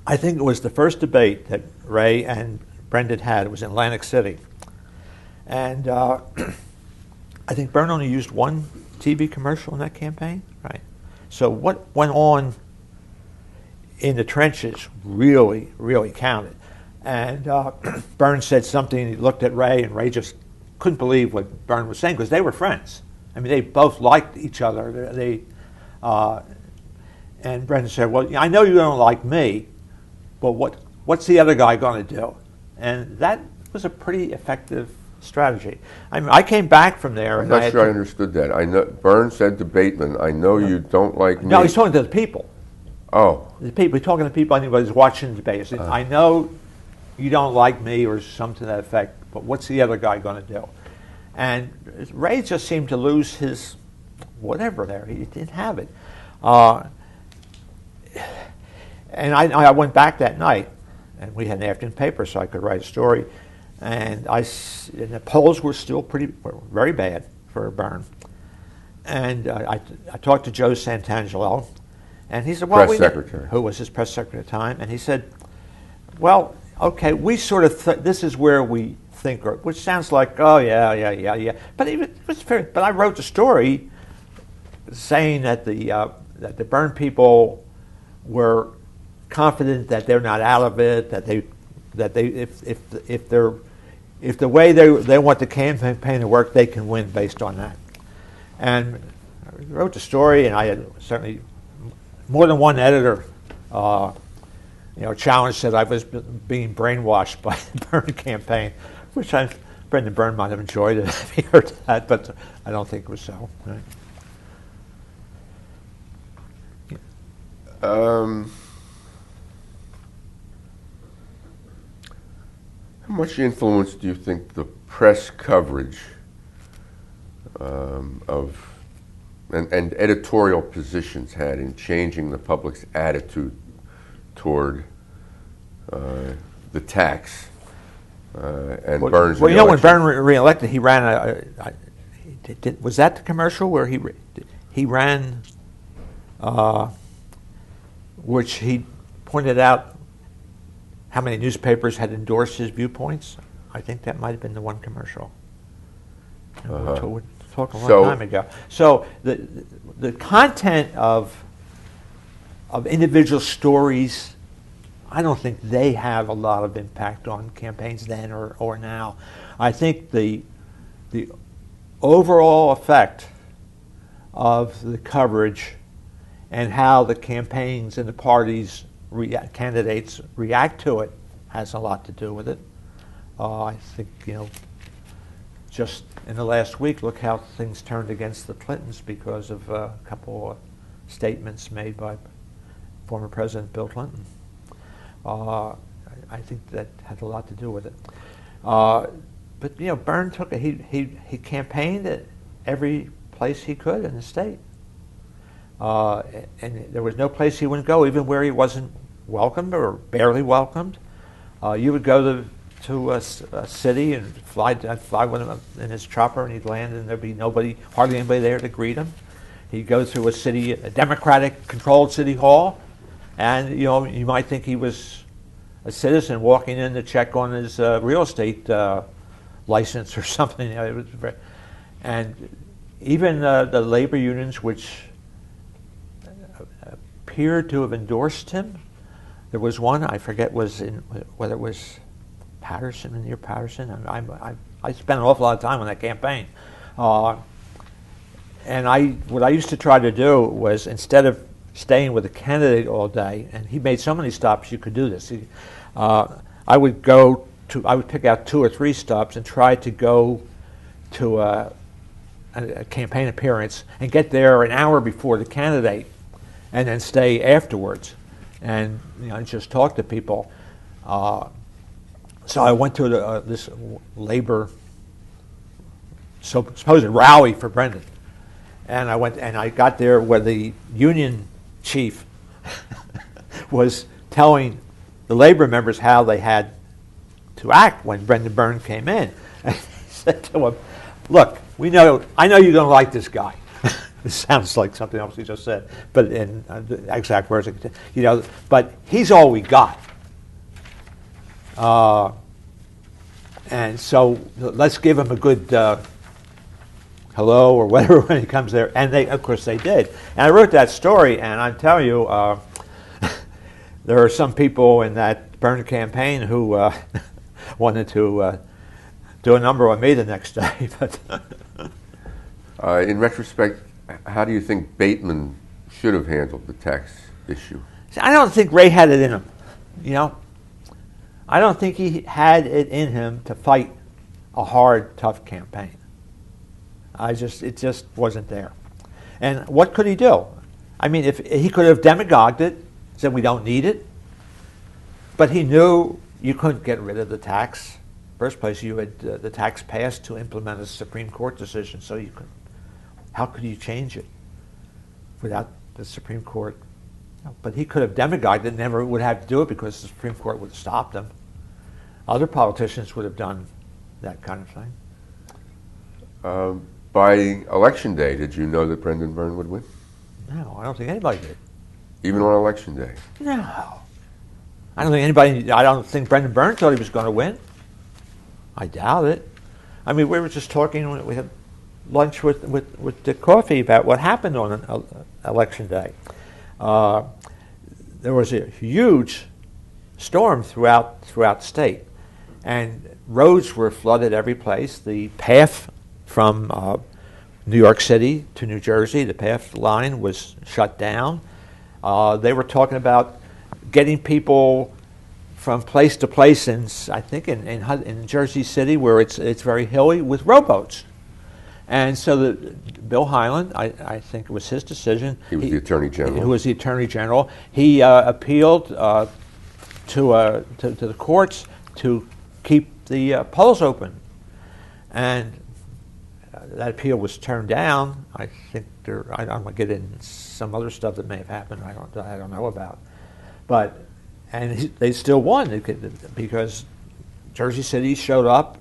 I think it was the first debate that Ray and Brendan had. It was in Atlantic City, and I think Byrne only used one TV commercial in that campaign, right? So what went on in the trenches really, really counted. And Byrne said something, he looked at Ray, and Ray just couldn't believe what Byrne was saying, because they were friends. I mean, they both liked each other. And Brendan said, well, I know you don't like me, but what's the other guy going to do? And that was a pretty effective strategy. I mean, I came back from there. I'm not sure I understood that. I know Byrne said to Bateman, I know you don't like me. No, he's talking to the people. Oh. The people. He's talking to people. Anybody's watching the debate. He said, I know you don't like me or something to that effect, but what's the other guy going to do? And Ray just seemed to lose his whatever there. He didn't have it. And I went back that night, and we had an afternoon paper, so I could write a story. And the polls were still very bad for Byrne. And I talked to Joe Santangelo, and he said, "Well, press secretary, who was his press secretary at the time?" And he said, "Well, okay, we sort of this is where we think," which sounds like, "Oh yeah." But it was fair. But I wrote the story saying that the Byrne people were confident that they're not out of it, that if the way they want the campaign to work, they can win based on that. And I wrote the story, and I had certainly more than one editor, challenged that I was being brainwashed by the Byrne campaign, which Brendan Byrne might have enjoyed it if he heard that, but I don't think it was so. Right? How much influence do you think the press coverage of and editorial positions had in changing the public's attitude toward the tax and Byrne's Well, re-election? when Byrne re-elected, he ran was that the commercial where he ran, which he pointed out how many newspapers had endorsed his viewpoints? I think that might have been the one commercial. We're talking a long time ago. So the content of individual stories, I don't think they have a lot of impact on campaigns then or now. I think the overall effect of the coverage and how the campaigns and the parties candidates react to it has a lot to do with it. I think, just in the last week, look how things turned against the Clintons because of a couple of statements made by former President Bill Clinton. I think that had a lot to do with it. But Byrne took it. He campaigned at every place he could in the state. And there was no place he wouldn't go, even where he wasn't welcomed or barely welcomed. You would go to a city and I'd fly with him in his chopper, and he'd land, and there'd be hardly anybody there to greet him. He'd go through a Democratic-controlled city hall, and you might think he was a citizen walking in to check on his real estate license or something. And even the labor unions, which appeared to have endorsed him. There was one, I forget whether it was Patterson, near Patterson. I spent an awful lot of time on that campaign. And what I used to try to do was, instead of staying with the candidate all day, and he made so many stops you could do this, I would pick out 2 or 3 stops and try to go to a campaign appearance and get there an hour before the candidate, and then stay afterwards, and just talk to people. So I went to this labor supposed rally for Brendan, and I got there where the union chief was telling the labor members how they had to act when Brendan Byrne came in. And he said to him, "Look, I know you don't like this guy." This sounds like something else he just said, but in exact words, but he's all we got. And so let's give him a good hello or whatever when he comes there. And of course they did. And I wrote that story, and I tell you, there are some people in that Byrne campaign who wanted to do a number on me the next day. But in retrospect, how do you think Bateman should have handled the tax issue? See, I don't think Ray had it in him. You know, I don't think he had it in him to fight a hard, tough campaign. It just wasn't there. And what could he do? I mean, if he could have demagogued it, said we don't need it, but he knew you couldn't get rid of the tax. First place, you had the tax passed to implement a Supreme Court decision, so you could. How could you change it without the Supreme Court? But he could have demagogued it, never would have to do it because the Supreme Court would have stopped him. Other politicians would have done that kind of thing. By election day, did you know that Brendan Byrne would win? No, I don't think anybody did. Even on election day? No. I don't think Brendan Byrne thought he was going to win. I doubt it. I mean, we were just talking, we had lunch with Dick Coffey about what happened on election day. There was a huge storm throughout the state, and roads were flooded every place. The path from New York City to New Jersey, the path line was shut down. They were talking about getting people from place to place I think in Jersey City, where it's very hilly, with rowboats. And so Bill Hyland, I think it was his decision. He was the Attorney General. He was the Attorney General. He appealed to the courts to keep the polls open, and that appeal was turned down. I think I don't want to get in some other stuff that may have happened. I don't know about, but they still won because Jersey City showed up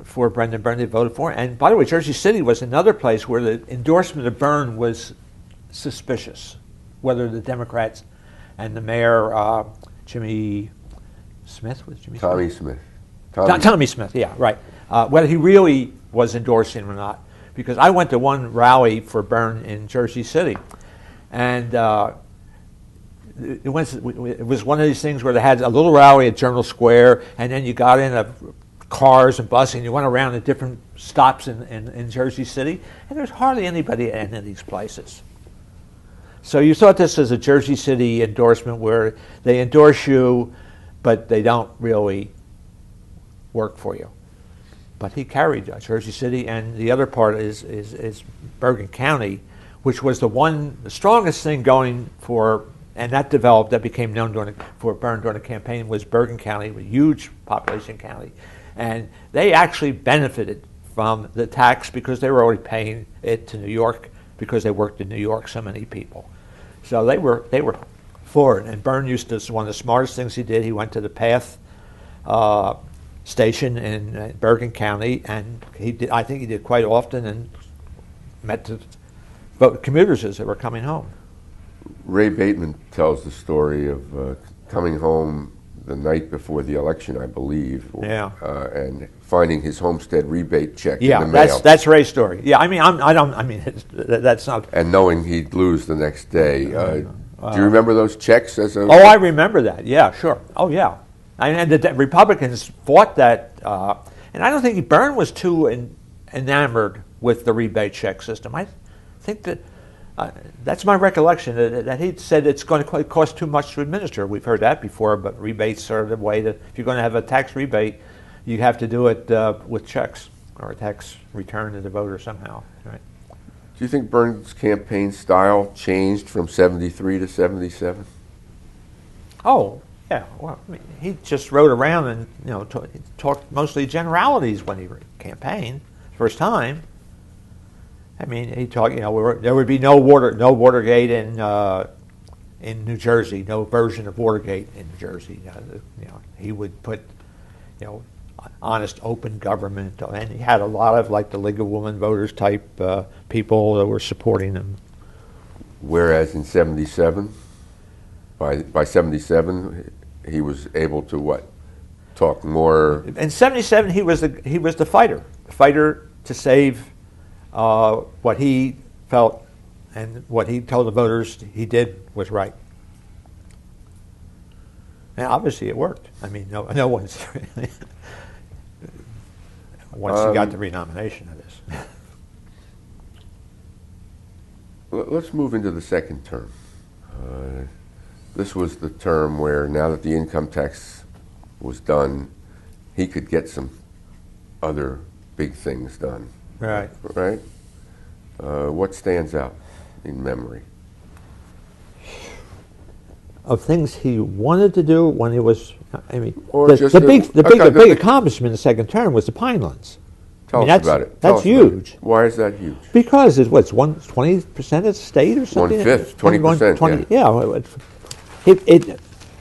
for Brendan Byrne. They voted for, and by the way, Jersey City was another place where the endorsement of Byrne was suspicious, whether the Democrats and the mayor Tommy Smith, yeah, right. Whether he really was endorsing him or not, because I went to one rally for Byrne in Jersey City, and it was one of these things where they had a little rally at Journal Square, and then you got in cars and buses, and you went around at different stops in Jersey City, and there's hardly anybody at any of these places. So you thought this as a Jersey City endorsement where they endorse you, but they don't really work for you. But he carried Jersey City, and the other part is Bergen County, which was the strongest thing going for, and that became known for Byrne during the campaign, was Bergen County, a huge population county. And they actually benefited from the tax because they were already paying it to New York because they worked in New York, so many people. So they were for it. And Byrne one of the smartest things he did, he went to the PATH station in Bergen County, and I think he did quite often, and met the commuters as they were coming home. Ray Bateman tells the story of coming home the night before the election, I believe, and finding his homestead rebate check in the mail. That's Ray's story. Yeah, I mean, that's not. And knowing he'd lose the next day. Do you remember those checks? I remember that. Yeah, sure. Oh, yeah. And the Republicans fought that, and I don't think Byrne was too enamored with the rebate check system. I think that that's my recollection, that he said it's going to cost too much to administer. We've heard that before, but rebates are the way if you're going to have a tax rebate, you have to do it with checks or a tax return to the voter somehow. Right? Do you think Byrne's campaign style changed from 73 to 77? Oh, yeah. Well, I mean, he just rode around and talked mostly generalities when he campaigned first time. I mean, he talked. There would be no Watergate in New Jersey, no version of Watergate in New Jersey. He would put, honest, open government, and he had a lot of the League of Women Voters type people that were supporting him. Whereas in 77, by 77, he was able to talk more. In 77, he was the fighter to save what he felt and what he told the voters he did was right. And obviously it worked. I mean, no one's once he got the renomination of this. Let's move into the second term. this was the term where now that the income tax was done, he could get some other big things done. Right. Right? What stands out in memory? Of things he wanted to do when he was, I mean, Or the, just the a- big, the okay, big, the big big- accomplishment in the second term was the Pinelands. Tell I mean, us about it. Tell That's us about it. huge. Why is that huge? Because it's what's 20% of the state or something. 1/5, 20%, Yeah, well,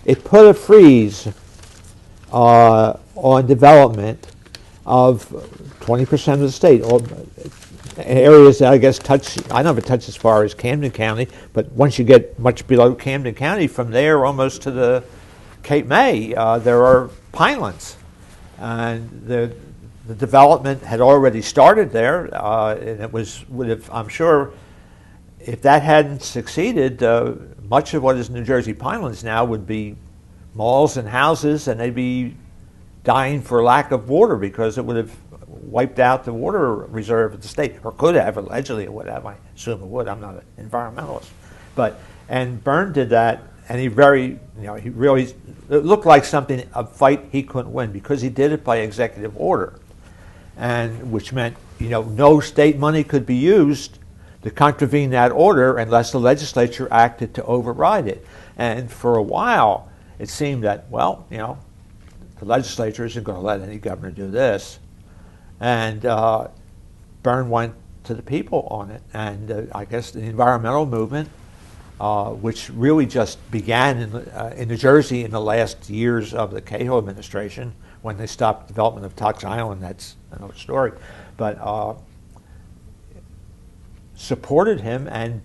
it put a freeze on development of 20% of the state. Areas that I guess touch. I don't know if it touches as far as Camden County, but once you get much below Camden County, from there almost to the Cape May, there are pinelands, and the development had already started there, and it would have. I'm sure, if that hadn't succeeded, much of what is New Jersey Pinelands now would be malls and houses, and they'd be dying for lack of water because it would have wiped out the water reserve of the state, or could have. Allegedly, it would have. I assume it would. I'm not an environmentalist, and Byrne did that, and he really, it looked like a fight he couldn't win because he did it by executive order, and which meant no state money could be used to contravene that order unless the legislature acted to override it. And for a while, it seemed that the legislature isn't going to let any governor do this. And Byrne went to the people on it. And I guess the environmental movement, which really just began in New Jersey in the last years of the Cahill administration, when they stopped development of Tux Island, that's another story, but supported him, and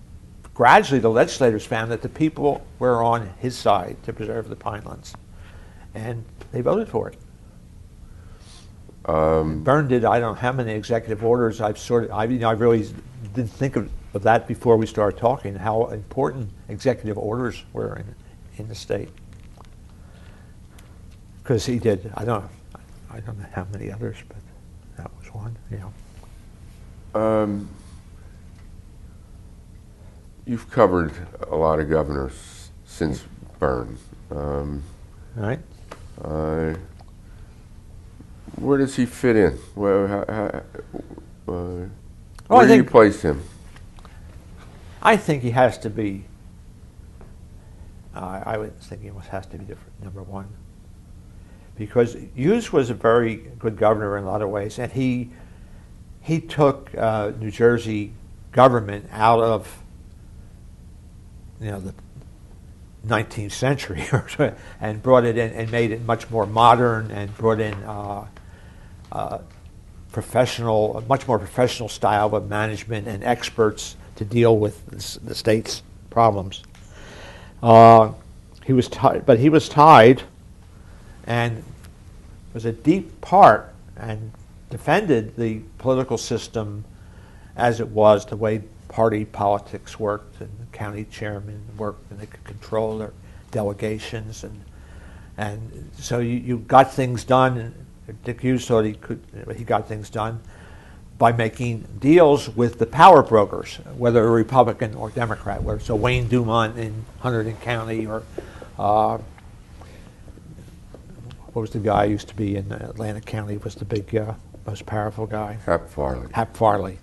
gradually the legislators found that the people were on his side to preserve the pinelands. And they voted for it. Byrne did, I don't know how many executive orders. I really didn't think of that before we started talking, how important executive orders were in the state. Because he did, I don't know how many others, but that was one. You've covered a lot of governors since Byrne. Right. Where does he fit in? Where I do you think- place him? I think he has to be. I would think he has to be different. Number one, because Hughes was a very good governor in a lot of ways, and he took New Jersey government out of the 19th century and brought it in and made it much more modern, and brought in a much more professional style of management and experts to deal with the state's problems. He was tied, and was a deep part, and defended the political system as it was, the way party politics worked, and the county chairman worked, and they could control their delegations, and so you got things done. And Dick Hughes thought he got things done by making deals with the power brokers, whether a Republican or Democrat. So Wayne Dumont in Hunterdon County, or what was the guy who used to be in Atlantic County, was the big, most powerful guy? Hap Farley. Hap Farley.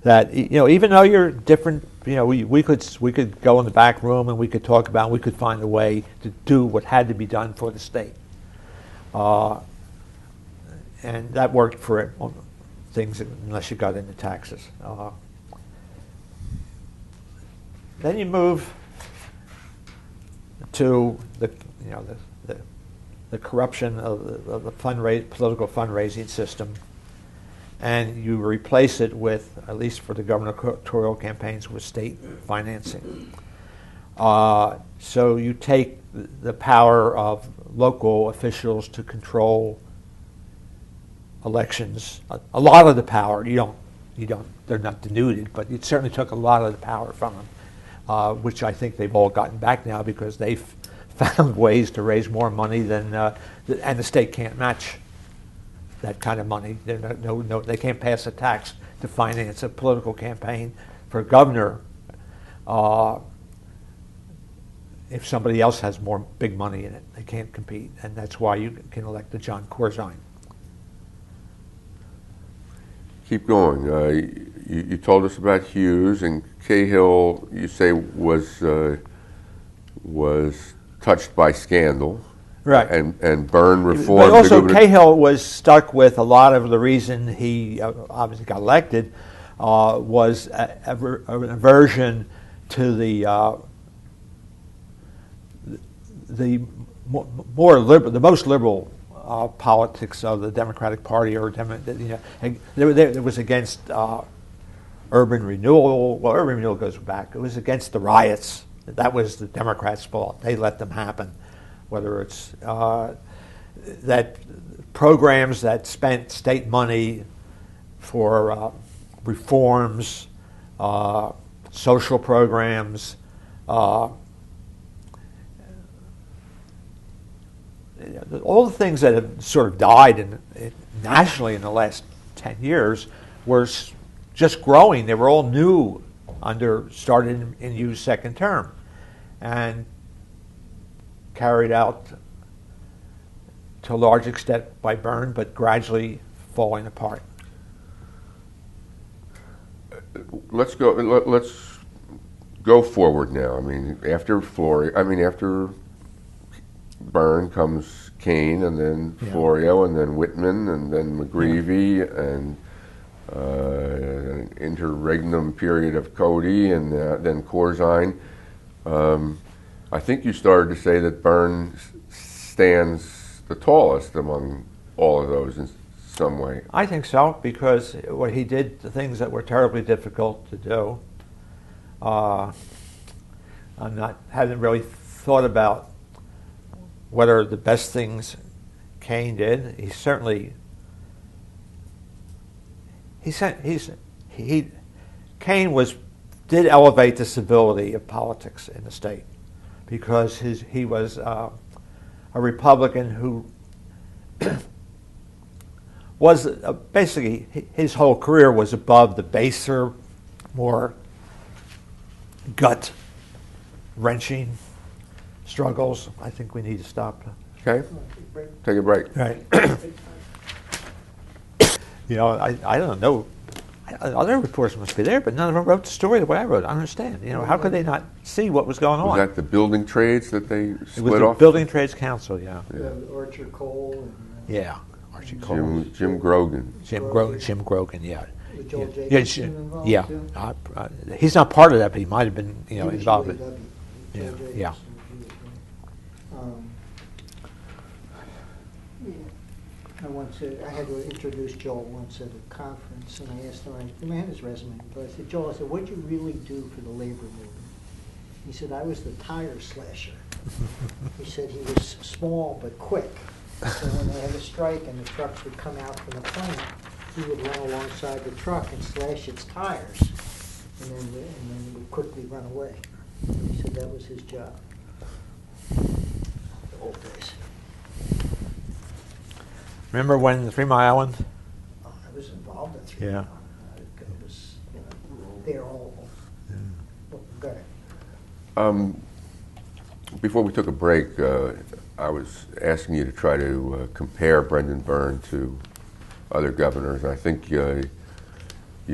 That even though you're different, we could go in the back room and we could talk about, we could find a way to do what had to be done for the state, and that worked for things unless you got into taxes. Then you move to the corruption of the political fundraising system, and you replace it with, at least for the gubernatorial campaigns, with state financing. So you take the power of local officials to control elections. A lot of the power, they're not denuded, but it certainly took a lot of the power from them, which I think they've all gotten back now because they've found ways to raise more money than, and the state can't match that kind of money. They can't pass a tax to finance a political campaign for a governor. if somebody else has more big money in it, they can't compete, and that's why you can elect the John Corzine. Keep going. You told us about Hughes, and Cahill, you say, was touched by scandal. Right. And Byrne reformed. But also, Cahill was stuck with a lot of the reason he obviously got elected was an aversion to the most liberal politics of the Democratic Party, or it was against urban renewal. Well, urban renewal goes back. It was against the riots. That was the Democrats' fault. They let them happen. Whether it's that programs that spent state money for reforms, social programs, all the things that have sort of died nationally in the last 10 years were just growing. They were all new started in Hughes' second term, and carried out to a large extent by Byrne, but gradually falling apart. Let's go forward now. I mean, after Byrne comes Kane, and then Florio, and then Whitman, and then McGreevey, and an interregnum period of Cody, and then Corzine. I think you started to say that Byrne stands the tallest among all of those in some way. I think so, because what he did, the things that were terribly difficult to do. Hadn't really thought about what are the best things Kane did. He certainly Kane did elevate the civility of politics in the state, because he was a Republican who was basically, his whole career was above the baser, more gut-wrenching struggles. I think we need to stop. Okay, take a break. Right. I don't know. Other reporters must be there, but none of them wrote the story the way I wrote it. I don't understand. How could they not see what was going on? Was that the building trades that they split off? It was the Building Trades Council, yeah. Archer Cole. Yeah, Archie Cole. Jim Grogan. Jim Grogan, yeah. With Joel Jacobson involved, yeah. too? He's not part of that, but he might have been, involved in it. Yeah. I had to introduce Joel once at a conference, and I asked him, I had his resume, but I said, Joel, what'd you really do for the labor movement? He said, I was the tire slasher. He said he was small but quick. So when they had a strike and the trucks would come out from the plant, he would run alongside the truck and slash its tires, and then would quickly run away. He said that was his job. The old days. Remember when the 3 Mile Island? Oh, I was involved in 3 Yeah. Mile. It was, they're all good. Before we took a break, I was asking you to try to compare Brendan Byrne to other governors. I think you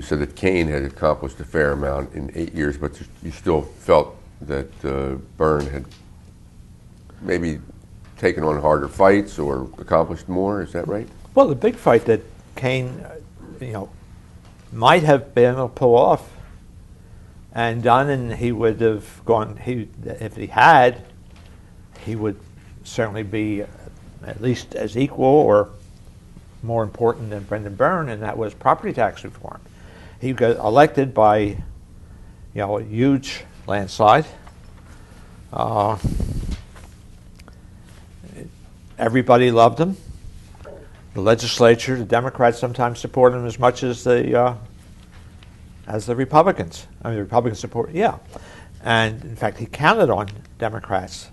said that Kane had accomplished a fair amount in 8 years, but you still felt that Byrne had maybe taken on harder fights or accomplished more. Is that right? Well, the big fight that Kane, might have been able to pull off and done, and he would have gone. If he had, he would certainly be at least as equal or more important than Brendan Byrne, and that was property tax reform. He got elected by, a huge landslide. Everybody loved him. The legislature, the Democrats sometimes supported him as much as the Republicans. I mean, the Republicans support, and in fact, he counted on Democrats,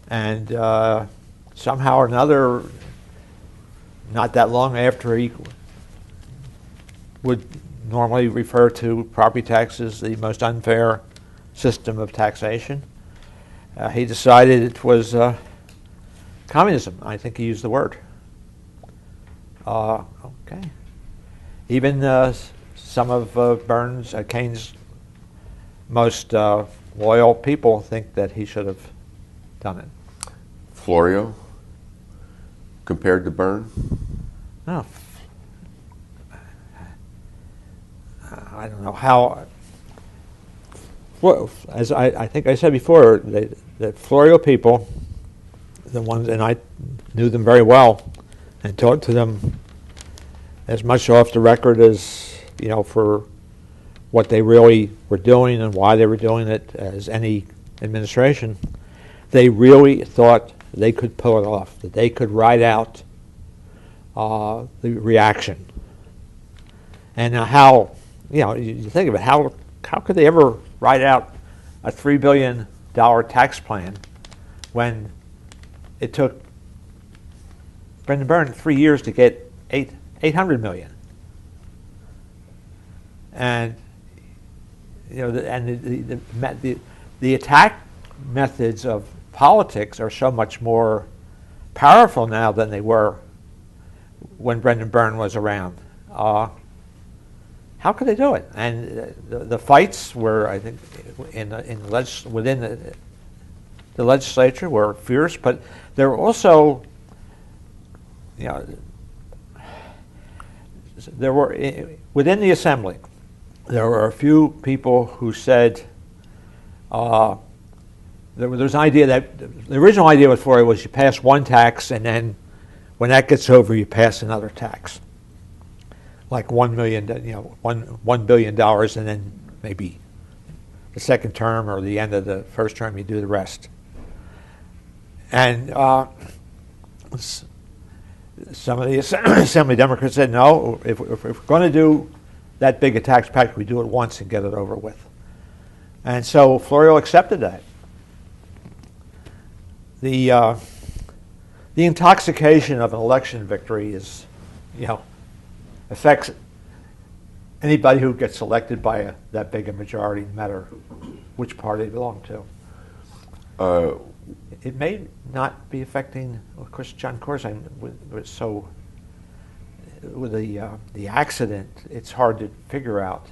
and somehow or another, not that long after he would normally refer to property tax as the most unfair system of taxation, he decided it was communism. I think he used the word. Okay. Even some of Keynes' most loyal people think that he should have done it. Florio, compared to Byrne? Oh, I don't know how. Well, as I think I said before, the Florio people, the ones, and I knew them very well, and talked to them as much off the record as, for what they really were doing and why they were doing it as any administration. They really thought they could pull it off, that they could ride out the reaction. And how, you think of it, how could they ever write out a $3 billion tax plan when it took Brendan Byrne 3 years to get $800 million? And the attack methods of politics are so much more powerful now than they were when Brendan Byrne was around. How could they do it? And the fights were, I think, within the legislature were fierce, but there were also, there were within the assembly, there were a few people who said there was an idea that the original idea with Florio was you pass one tax, and then when that gets over, you pass another tax, like $1 billion, and then maybe the second term or the end of the first term, you do the rest. And some of the Assembly Democrats said, no, if we're going to do that big a tax package, we do it once and get it over with. And so Florio accepted that. The intoxication of an election victory is, affects anybody who gets elected by that big a majority, no matter which party they belong to. It may not be affecting, of course, John Corzine was so, with the accident, it's hard to figure out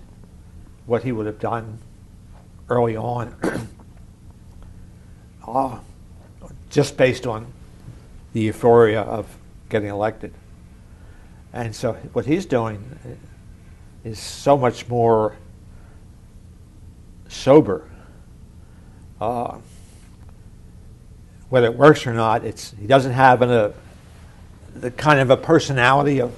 what he would have done early on, just based on the euphoria of getting elected. And so what he's doing is so much more sober. Whether it works or not, he doesn't have the kind of a personality of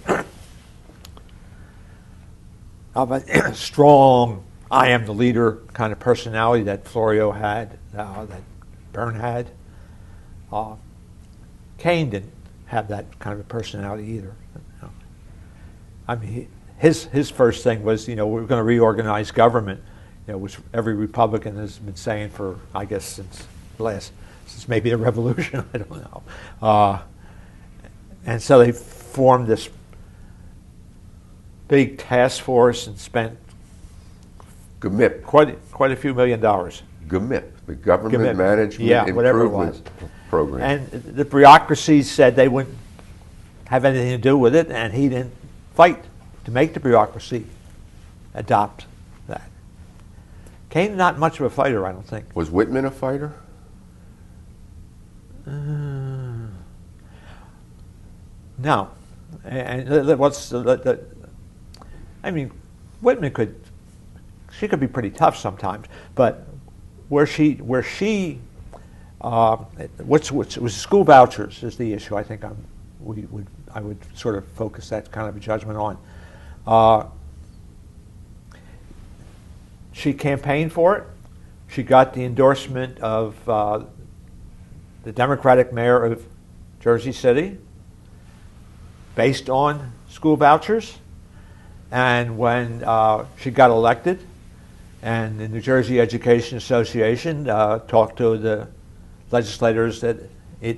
a strong, I am the leader kind of personality that Florio had, that Byrne had. Kane didn't have that kind of a personality either. I mean, his first thing was, we're going to reorganize government, which every Republican has been saying for, I guess, since maybe the revolution, I don't know. And so they formed this big task force and spent GMIP. quite a few $1 million. GMIP, the Government Management Improvement Program. And the bureaucracy said they wouldn't have anything to do with it, and he didn't fight to make the bureaucracy adopt that. Kane, not much of a fighter, I don't think. Was Whitman a fighter? No. And what's I mean, Whitman could be pretty tough sometimes, but what's school vouchers is the issue. I think I would sort of focus that kind of a judgment on. She campaigned for it. She got the endorsement of the Democratic mayor of Jersey City based on school vouchers. And when she got elected, and the New Jersey Education Association talked to the legislators that it,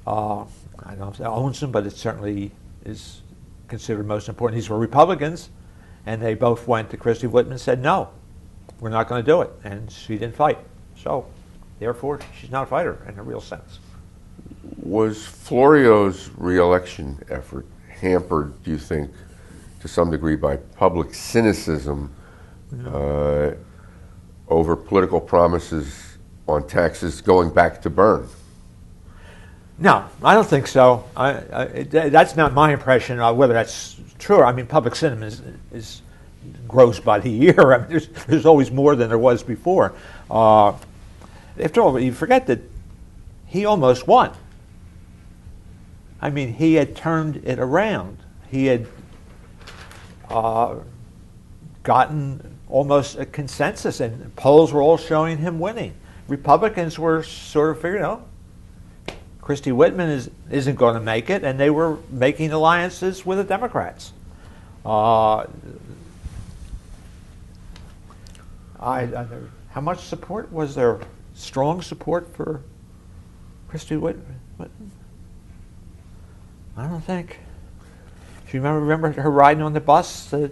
I don't know if it owns them, but it certainly is considered most important. These were Republicans, and they both went to Christie Whitman and said, no, we're not going to do it. And she didn't fight. So Therefore, she's not a fighter in a real sense. Was Florio's reelection effort hampered, do you think, to some degree by public cynicism over political promises on taxes going back to Byrne? No, I don't think so. That's not my impression. Whether that's true, I mean, public sentiment is grows by the year. I mean, there's always more than there was before. After all, you forget that he almost won. I mean, he had turned it around. He had gotten almost a consensus, and polls were all showing him winning. Republicans were sort of figuring, Christie Whitman isn't going to make it, and they were making alliances with the Democrats. How much support was there? Strong support for Christie Whitman? I don't think. Do you remember her riding on the bus? The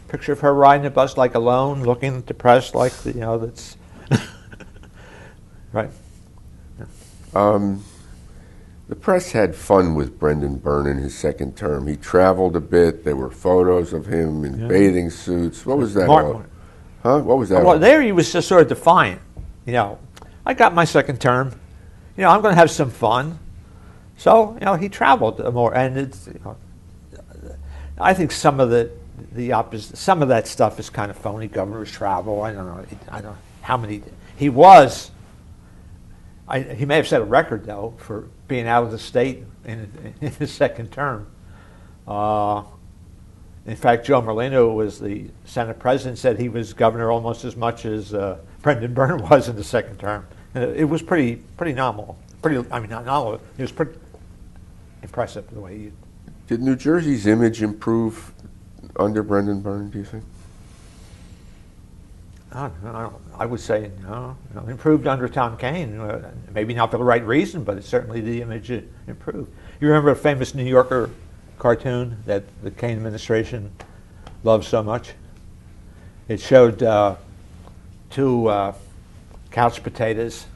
picture of her riding the bus like alone, looking depressed, like that's right. Yeah. The press had fun with Brendan Byrne in his second term. He traveled a bit. There were photos of him in bathing suits. What was that about? Huh? What was that? Well, there he was just sort of defiant. I got my second term. I'm going to have some fun. So, he traveled more, and it's. I think some of the opposite. Some of that stuff is kind of phony. Governors travel. I don't know. I don't know how many he was. He may have set a record though for being out of the state in his second term. In fact, Joe Merlino, who was the Senate president, said he was governor almost as much as Brendan Byrne was in the second term. And it was pretty nominal. Not nominal. It was pretty impressive the way he. Did New Jersey's image improve under Brendan Byrne, do you think? I would say no. Improved under Tom Kean. Maybe not for the right reason, but certainly the image improved. You remember a famous New Yorker cartoon that the Kean administration loved so much? It showed two couch potatoes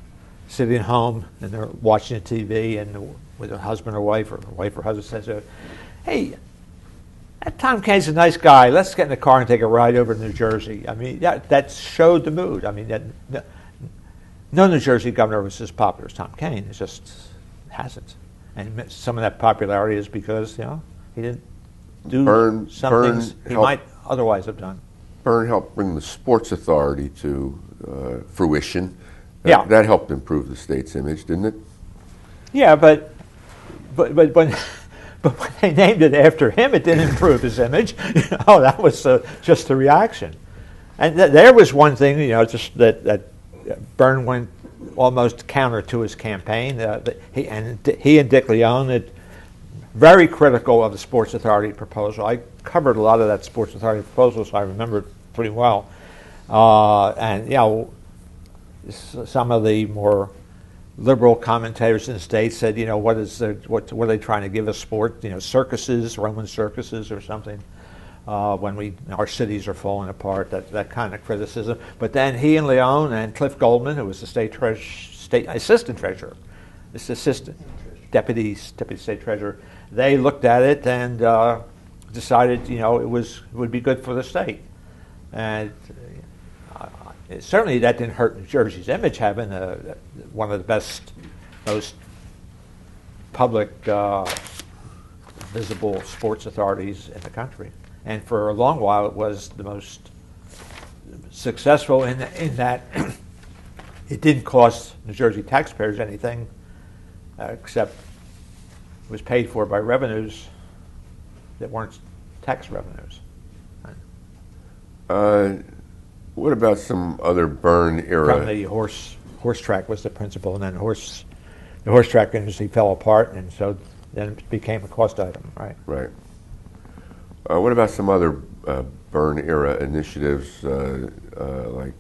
sitting at home, and they're watching the TV, and with a husband or wife or husband says, "Hey, that Tom Kean's a nice guy. Let's get in the car and take a ride over to New Jersey." I mean, that showed the mood. I mean, no New Jersey governor was as popular as Tom Kean. It just hasn't. And some of that popularity is because, he didn't do some things he might otherwise have done. Byrne helped bring the Sports Authority to fruition. Yeah. That helped improve the state's image, didn't it? Yeah, but when when they named it after him, it didn't improve his image. That was just the reaction. And there was one thing, just that Byrne went almost counter to his campaign. He and Dick Leone had very critical of the Sports Authority proposal. I covered a lot of that Sports Authority proposal, so I remember it pretty well. And some of the more liberal commentators in the state said, what are they trying to give us sport? Circuses, Roman circuses or something. When our cities are falling apart, that kind of criticism. But then he and Leone and Cliff Goldman, who was the state assistant treasurer, deputy state treasurer, they looked at it and decided, it would be good for the state. And certainly that didn't hurt New Jersey's image, having one of the best, most public, visible sports authorities in the country. And for a long while, it was the most successful in that it didn't cost New Jersey taxpayers anything, except it was paid for by revenues that weren't tax revenues. What about some other Byrne era? From the horse track was the principal, and then the horse track industry fell apart, and so then it became a cost item, right? Right. What about some other Byrne era initiatives like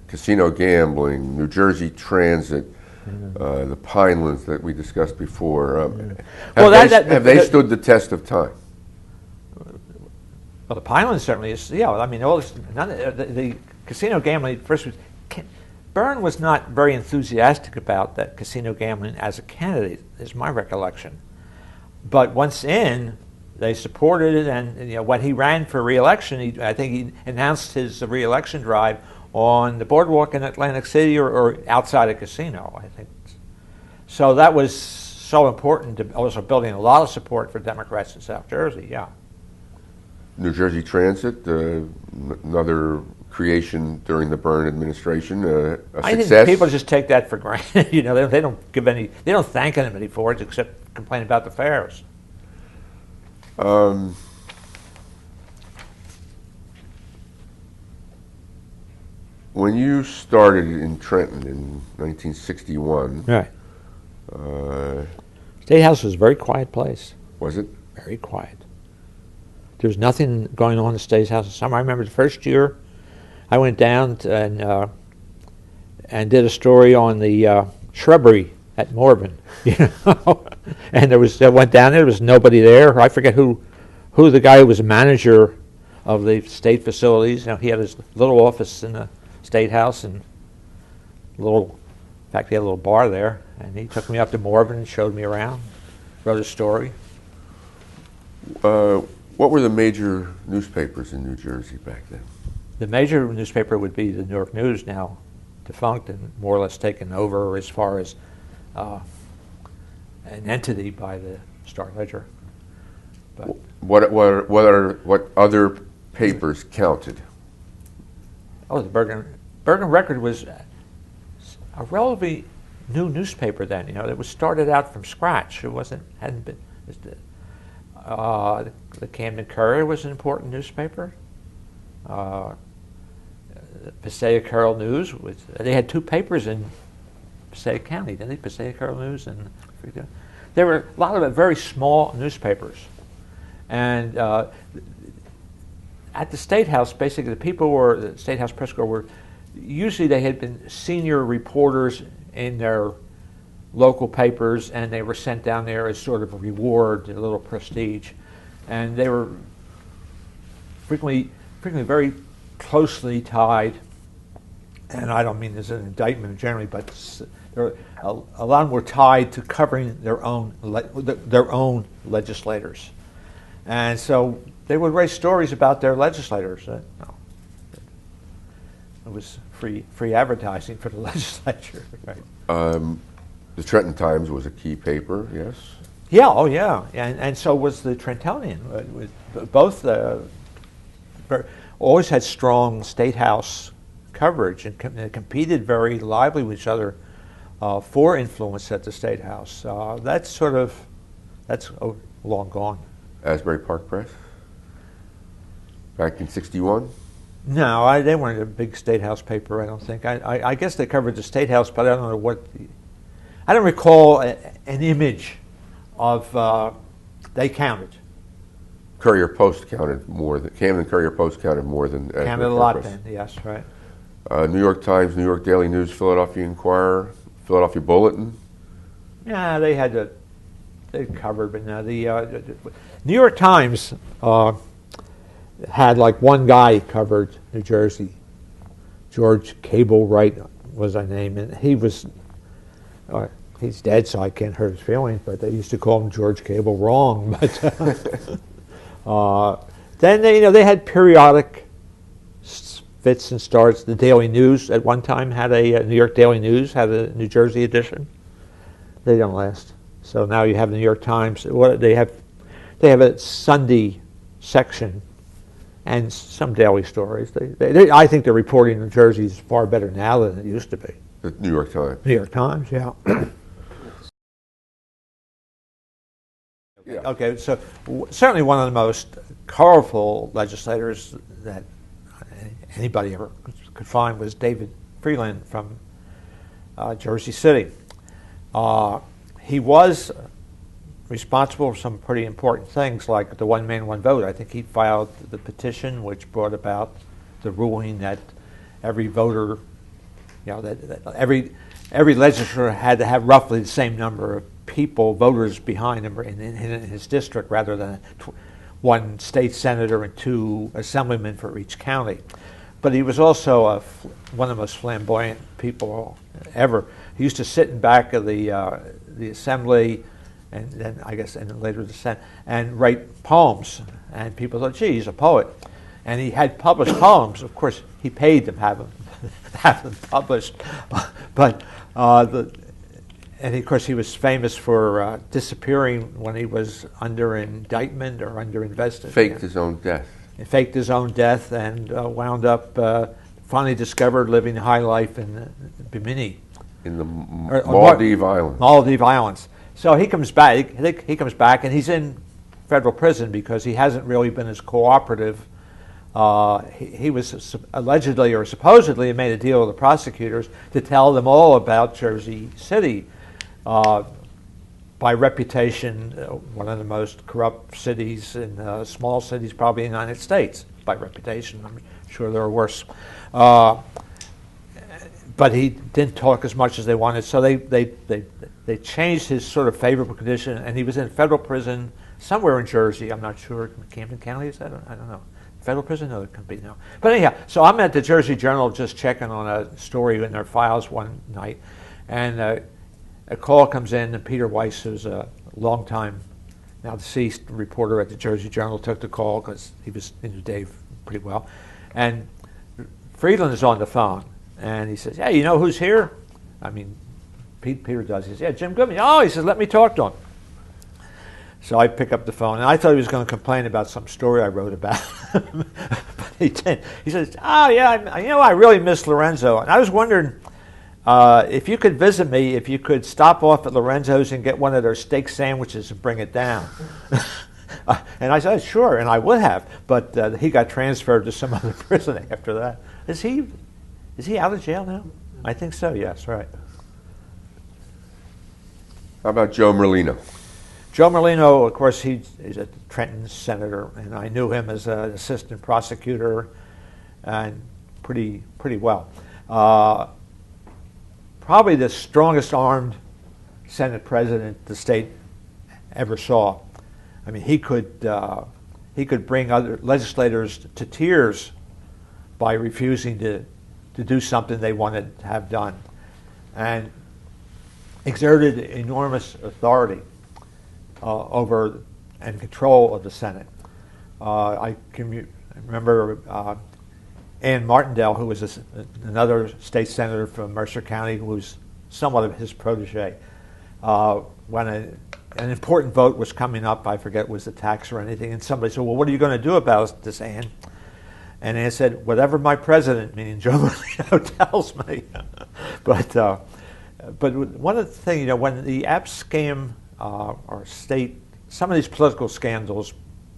casino gambling, New Jersey Transit, the Pinelands that we discussed before? Have they stood the test of time? Well, the Pinelands certainly is. Yeah, I mean, all this, the casino gambling first was Byrne was not very enthusiastic about that casino gambling as a candidate, is my recollection. But once in, they supported it, and when he ran for re-election, I think he announced his re-election drive on the boardwalk in Atlantic City or outside a casino, I think. So that was so important to also building a lot of support for Democrats in South Jersey, yeah. New Jersey Transit, another creation during the Byrne administration, a I success. think people just take that for granted. They don't thank anybody for it except complain about the fares. When you started in Trenton in 1961, Right. State House was a very quiet place. was it? Very quiet. There was nothing going on in the State House in summer. I remember the first year I went down and did a story on the shrubbery at Morven, and I went down there was nobody there. I forget who the guy who was the manager of the state facilities. He had his little office in the State House, and in fact he had a little bar there, and he took me up to Morven and showed me around, wrote a story. What were the major newspapers in New Jersey back then? The major newspaper would be the New York News, now defunct and more or less taken over as far as an entity by the Star Ledger. But What other papers counted? the Bergen Record was a relatively new newspaper then. It was started out from scratch. It hadn't been. The Camden Courier was an important newspaper. The Passaic Herald News they had two papers in Passaic County, didn't they? Passaic Herald News and there were a lot of very small newspapers, and at the State House, basically the State House Press Corps were usually they had been senior reporters in their local papers, and they were sent down there as sort of a reward, a little prestige, and they were frequently very closely tied. And I don't mean this as an indictment generally, but a lot of them were tied to covering their own legislators, and so they would write stories about their legislators. It was free advertising for the legislature, right? The Trenton Times was a key paper, yes? Yeah, oh yeah, and so was the Trentonian. Both always had strong State House coverage and competed very lively with each other for influence at the State House. That's long gone. Asbury Park Press? Back in 61? No, they weren't a big State House paper, I don't think. I guess they covered the State House, but I don't know I don't recall an image of they counted. Courier Post counted more than Camden Courier Post counted more than Asbury Counted a Park lot Press. then, yes, right. New York Times, New York Daily News, Philadelphia Inquirer, Philadelphia Bulletin. Yeah, they covered, but no, the New York Times had like one guy covered New Jersey. George Cable Wright was his name, and he was. He's dead, so I can't hurt his feelings. But they used to call him George Cable Wrong. But then they had periodic fits and starts. The Daily News at one time had New York Daily News had a New Jersey edition. They don't last. So now you have the New York Times. They have a Sunday section and some daily stories. I think the reporting in New Jersey is far better now than it used to be. The New York Times. New York Times, yeah. Yeah. Okay, so certainly one of the most colorful legislators that anybody ever could find was David Freeland from Jersey City. He was responsible for some pretty important things like the one man, one vote. I think he filed the petition which brought about the ruling that every voter, that every legislator had to have roughly the same number of voters behind him in his district, rather than one state senator and two assemblymen for each county. but he was also one of the most flamboyant people ever. He used to sit in back of the assembly, and then I guess and later the Senate, and write poems. And people thought, gee, he's a poet. And he had published poems. Of course, he paid them have them published. But and of course, he was famous for disappearing when he was under indictment or under investigation. Faked his own death. He faked his own death and wound up finally discovered living a high life in Bimini. In the Maldive Islands. Maldive Islands. So he comes back. He comes back, and he's in federal prison because he hasn't really been as cooperative. He was allegedly or supposedly made a deal with the prosecutors to tell them all about Jersey City. By reputation, one of the most corrupt cities in small cities, probably in the United States. By reputation, I'm sure there are worse. But he didn't talk as much as they wanted, so they changed his sort of favorable condition, and he was in federal prison somewhere in Jersey. I'm not sure. Camden County, is that? I don't know. Federal prison? No, it can't be now. But anyhow, so I'm at the Jersey Journal just checking on a story in their files one night, and a call comes in, and Peter Weiss, who's a longtime, now deceased reporter at the Jersey Journal, took the call because he was knew Dave pretty well. And Friedland is on the phone, and he says, "Hey, you know who's here?" I mean, Peter does. He says, "Yeah, Jim Goodman." "Oh," he says, "let me talk to him." So I pick up the phone, and I thought he was going to complain about some story I wrote about him, but he didn't. He says, "Oh, yeah, I really miss Lorenzo. And I was wondering if you could visit me, if you could stop off at Lorenzo's and get one of their steak sandwiches and bring it down." And I said, "Sure," and I would have, but he got transferred to some other prison after that. Is he out of jail now? I think so, yes, right. How about Joe Merlino? Joe Merlino, of course, he's a Trenton senator, and I knew him as an assistant prosecutor, and pretty well. Probably the strongest armed Senate president the state ever saw. I mean, he could bring other legislators to tears by refusing to do something they wanted to have done, and exerted enormous authority over and control of the Senate. I remember Ann Martindale, who was another state senator from Mercer County, who was somewhat of his protege. When an important vote was coming up, I forget was the tax or anything, and somebody said, "Well, what are you going to do about this, Ann?" And Ann said, "Whatever my president," meaning Joe Merlino, "tells me." But one of the things, when the App scam or some of these political scandals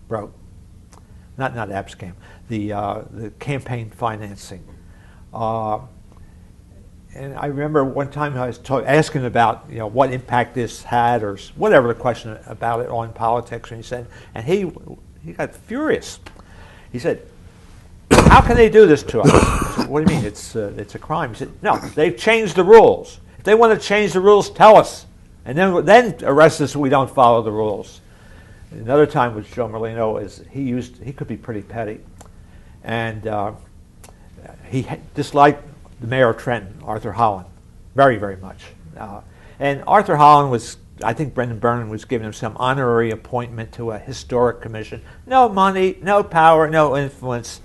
broke, not App scam, the campaign financing. And I remember one time I was asking about what impact this had or whatever the question about it on politics, and he said, and he got furious. He said, "How can they do this to us?" I said, "What do you mean? It's a crime." He said, "No, they've changed the rules. If they want to change the rules, tell us, and then arrest us if we don't follow the rules." Another time with Joe Merlino is he could be pretty petty, and he disliked the mayor of Trenton, Arthur Holland, very, very much. And Arthur Holland was, I think Brendan Byrne was giving him some honorary appointment to a historic commission. No money, no power, no influence.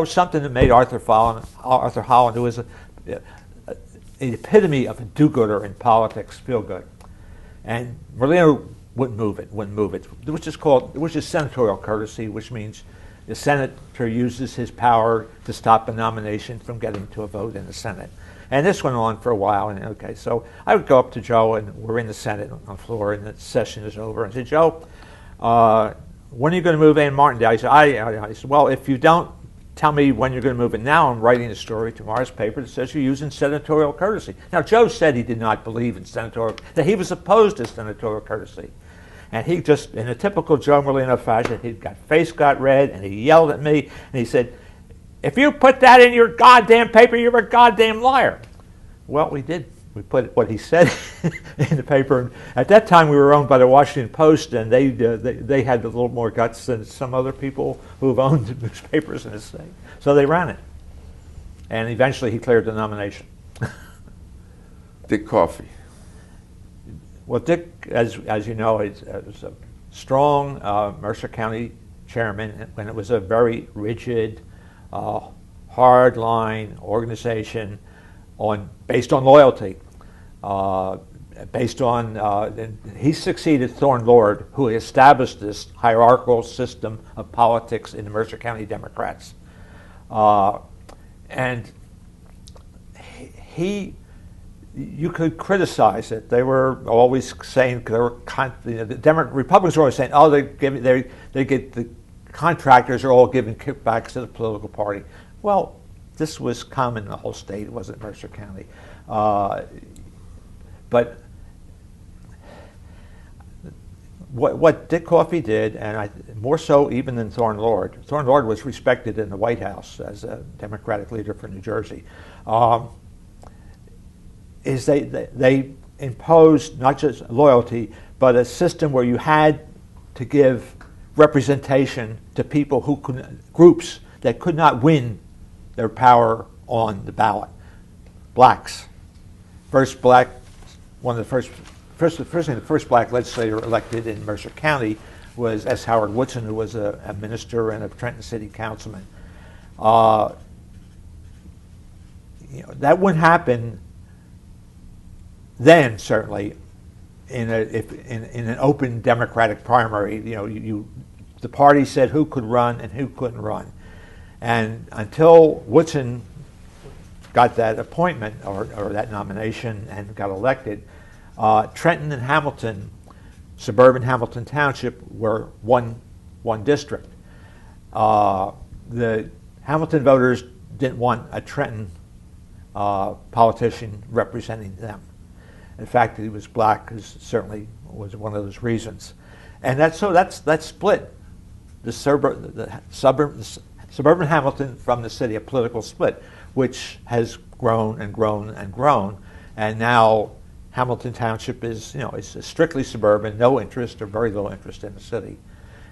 Something that made Arthur Holland, who was an epitome of a do-gooder in politics, feel good. And Merlino wouldn't move it, which is senatorial courtesy, which means the senator uses his power to stop a nomination from getting to a vote in the Senate. And this went on for a while. And okay, so I would go up to Joe, and we're in the Senate on the floor, and the session is over. And I said, "Joe, when are you going to move Ann Martindale?" He said, I said, "Well, if you don't tell me when you're going to move it now, I'm writing a story tomorrow's paper that says you're using senatorial courtesy." Now, Joe said he did not believe in that he was opposed to senatorial courtesy. And he just, in a typical Joe Merlino fashion, his face got red, and he yelled at me, and he said, "If you put that in your goddamn paper, you're a goddamn liar." Well, we did. We put what he said in the paper. And at that time, we were owned by the Washington Post, and they had a little more guts than some other people who've owned newspapers in the state. So they ran it. and eventually he cleared the nomination. Dick Coffey. Well, Dick, as you know, is a strong Mercer County chairman when it was a very rigid, hard-line organization based on loyalty. He succeeded Thorne Lord, who established this hierarchical system of politics in the Mercer County Democrats. And you could criticize it. They were always saying the Republicans were always saying, "Oh, they get the contractors are all giving kickbacks to the political party." Well, this was common in the whole state. It wasn't Mercer County, but what Dick Coffey did, and more so even than Thorne Lord. Thorne Lord was respected in the White House as a Democratic leader for New Jersey. Is they imposed not just loyalty, but a system where you had to give representation to people groups that could not win their power on the ballot. Blacks. The first black legislator elected in Mercer County was S. Howard Woodson, who was a minister and a Trenton City councilman. That wouldn't happen then, certainly, in an open Democratic primary. The party said who could run and who couldn't run, and until Woodson got that appointment or that nomination and got elected, Trenton and Hamilton, suburban Hamilton Township, were one district. The Hamilton voters didn't want a Trenton politician representing them. In fact, he was black, certainly was one of those reasons. And that split the suburban Hamilton from the city, a political split, which has grown and grown and grown. And now Hamilton Township is strictly suburban, no interest or very little interest in the city.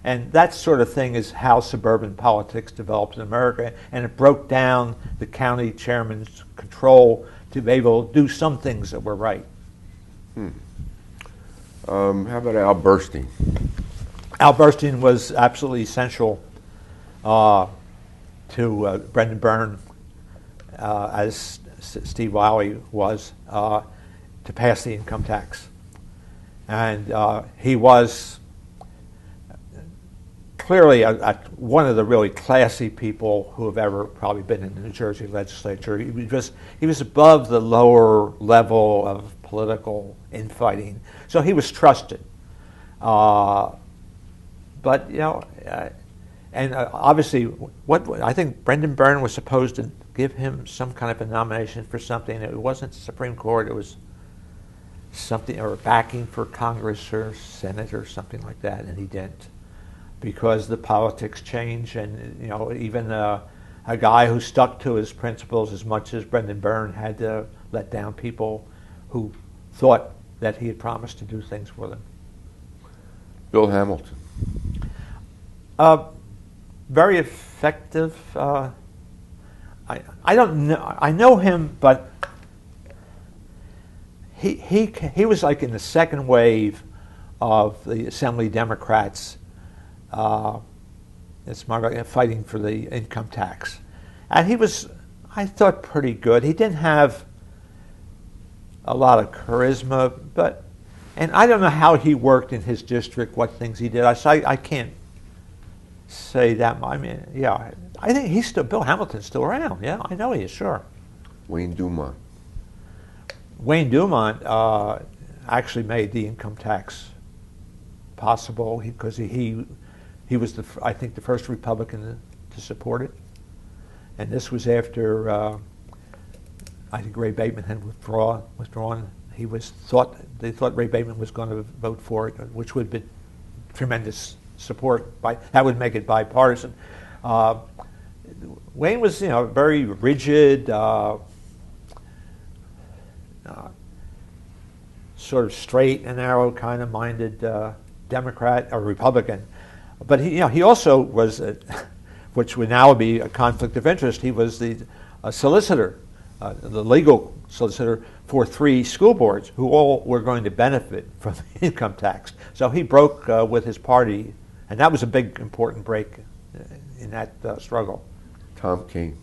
And that sort of thing is how suburban politics developed in America, and it broke down the county chairman's control to be able to do some things that were right. How about Al Burstein? Al Burstein was absolutely essential to Brendan Byrne, as Steve Wiley was, to pass the income tax. And he was clearly one of the really classy people who have ever probably been in the New Jersey legislature. He was above the lower level of political infighting, so he was trusted. But and obviously, what I think Brendan Byrne was supposed to give him some kind of a nomination for something. It wasn't the Supreme Court. It was something, or backing for Congress or Senate or something like that, and he didn't, because the politics change, and even a guy who stuck to his principles as much as Brendan Byrne had to let down people who thought that he had promised to do things for them. Bill Hamilton. Very effective. I don't know. I know him, but he was like in the second wave of the Assembly Democrats. Fighting for the income tax, and he was, I thought, pretty good. He didn't have a lot of charisma, and I don't know how he worked in his district, what things he did. I can't say that. I mean, yeah, I think Bill Hamilton's still around. Yeah, I know he is, sure. Wayne Dumont. Wayne Dumont actually made the income tax possible because he was I think the first Republican to support it, and this was after I think Ray Bateman had withdrawn. They thought Ray Bateman was going to vote for it, which would be tremendous support. That would make it bipartisan. Wayne was very rigid, sort of straight and narrow kind of minded Democrat or Republican. But he also was, which would now be a conflict of interest. He was the a solicitor, the legal solicitor for 3 school boards who all were going to benefit from the income tax. So he broke with his party, and that was a big, important break in that struggle. Tom Kean.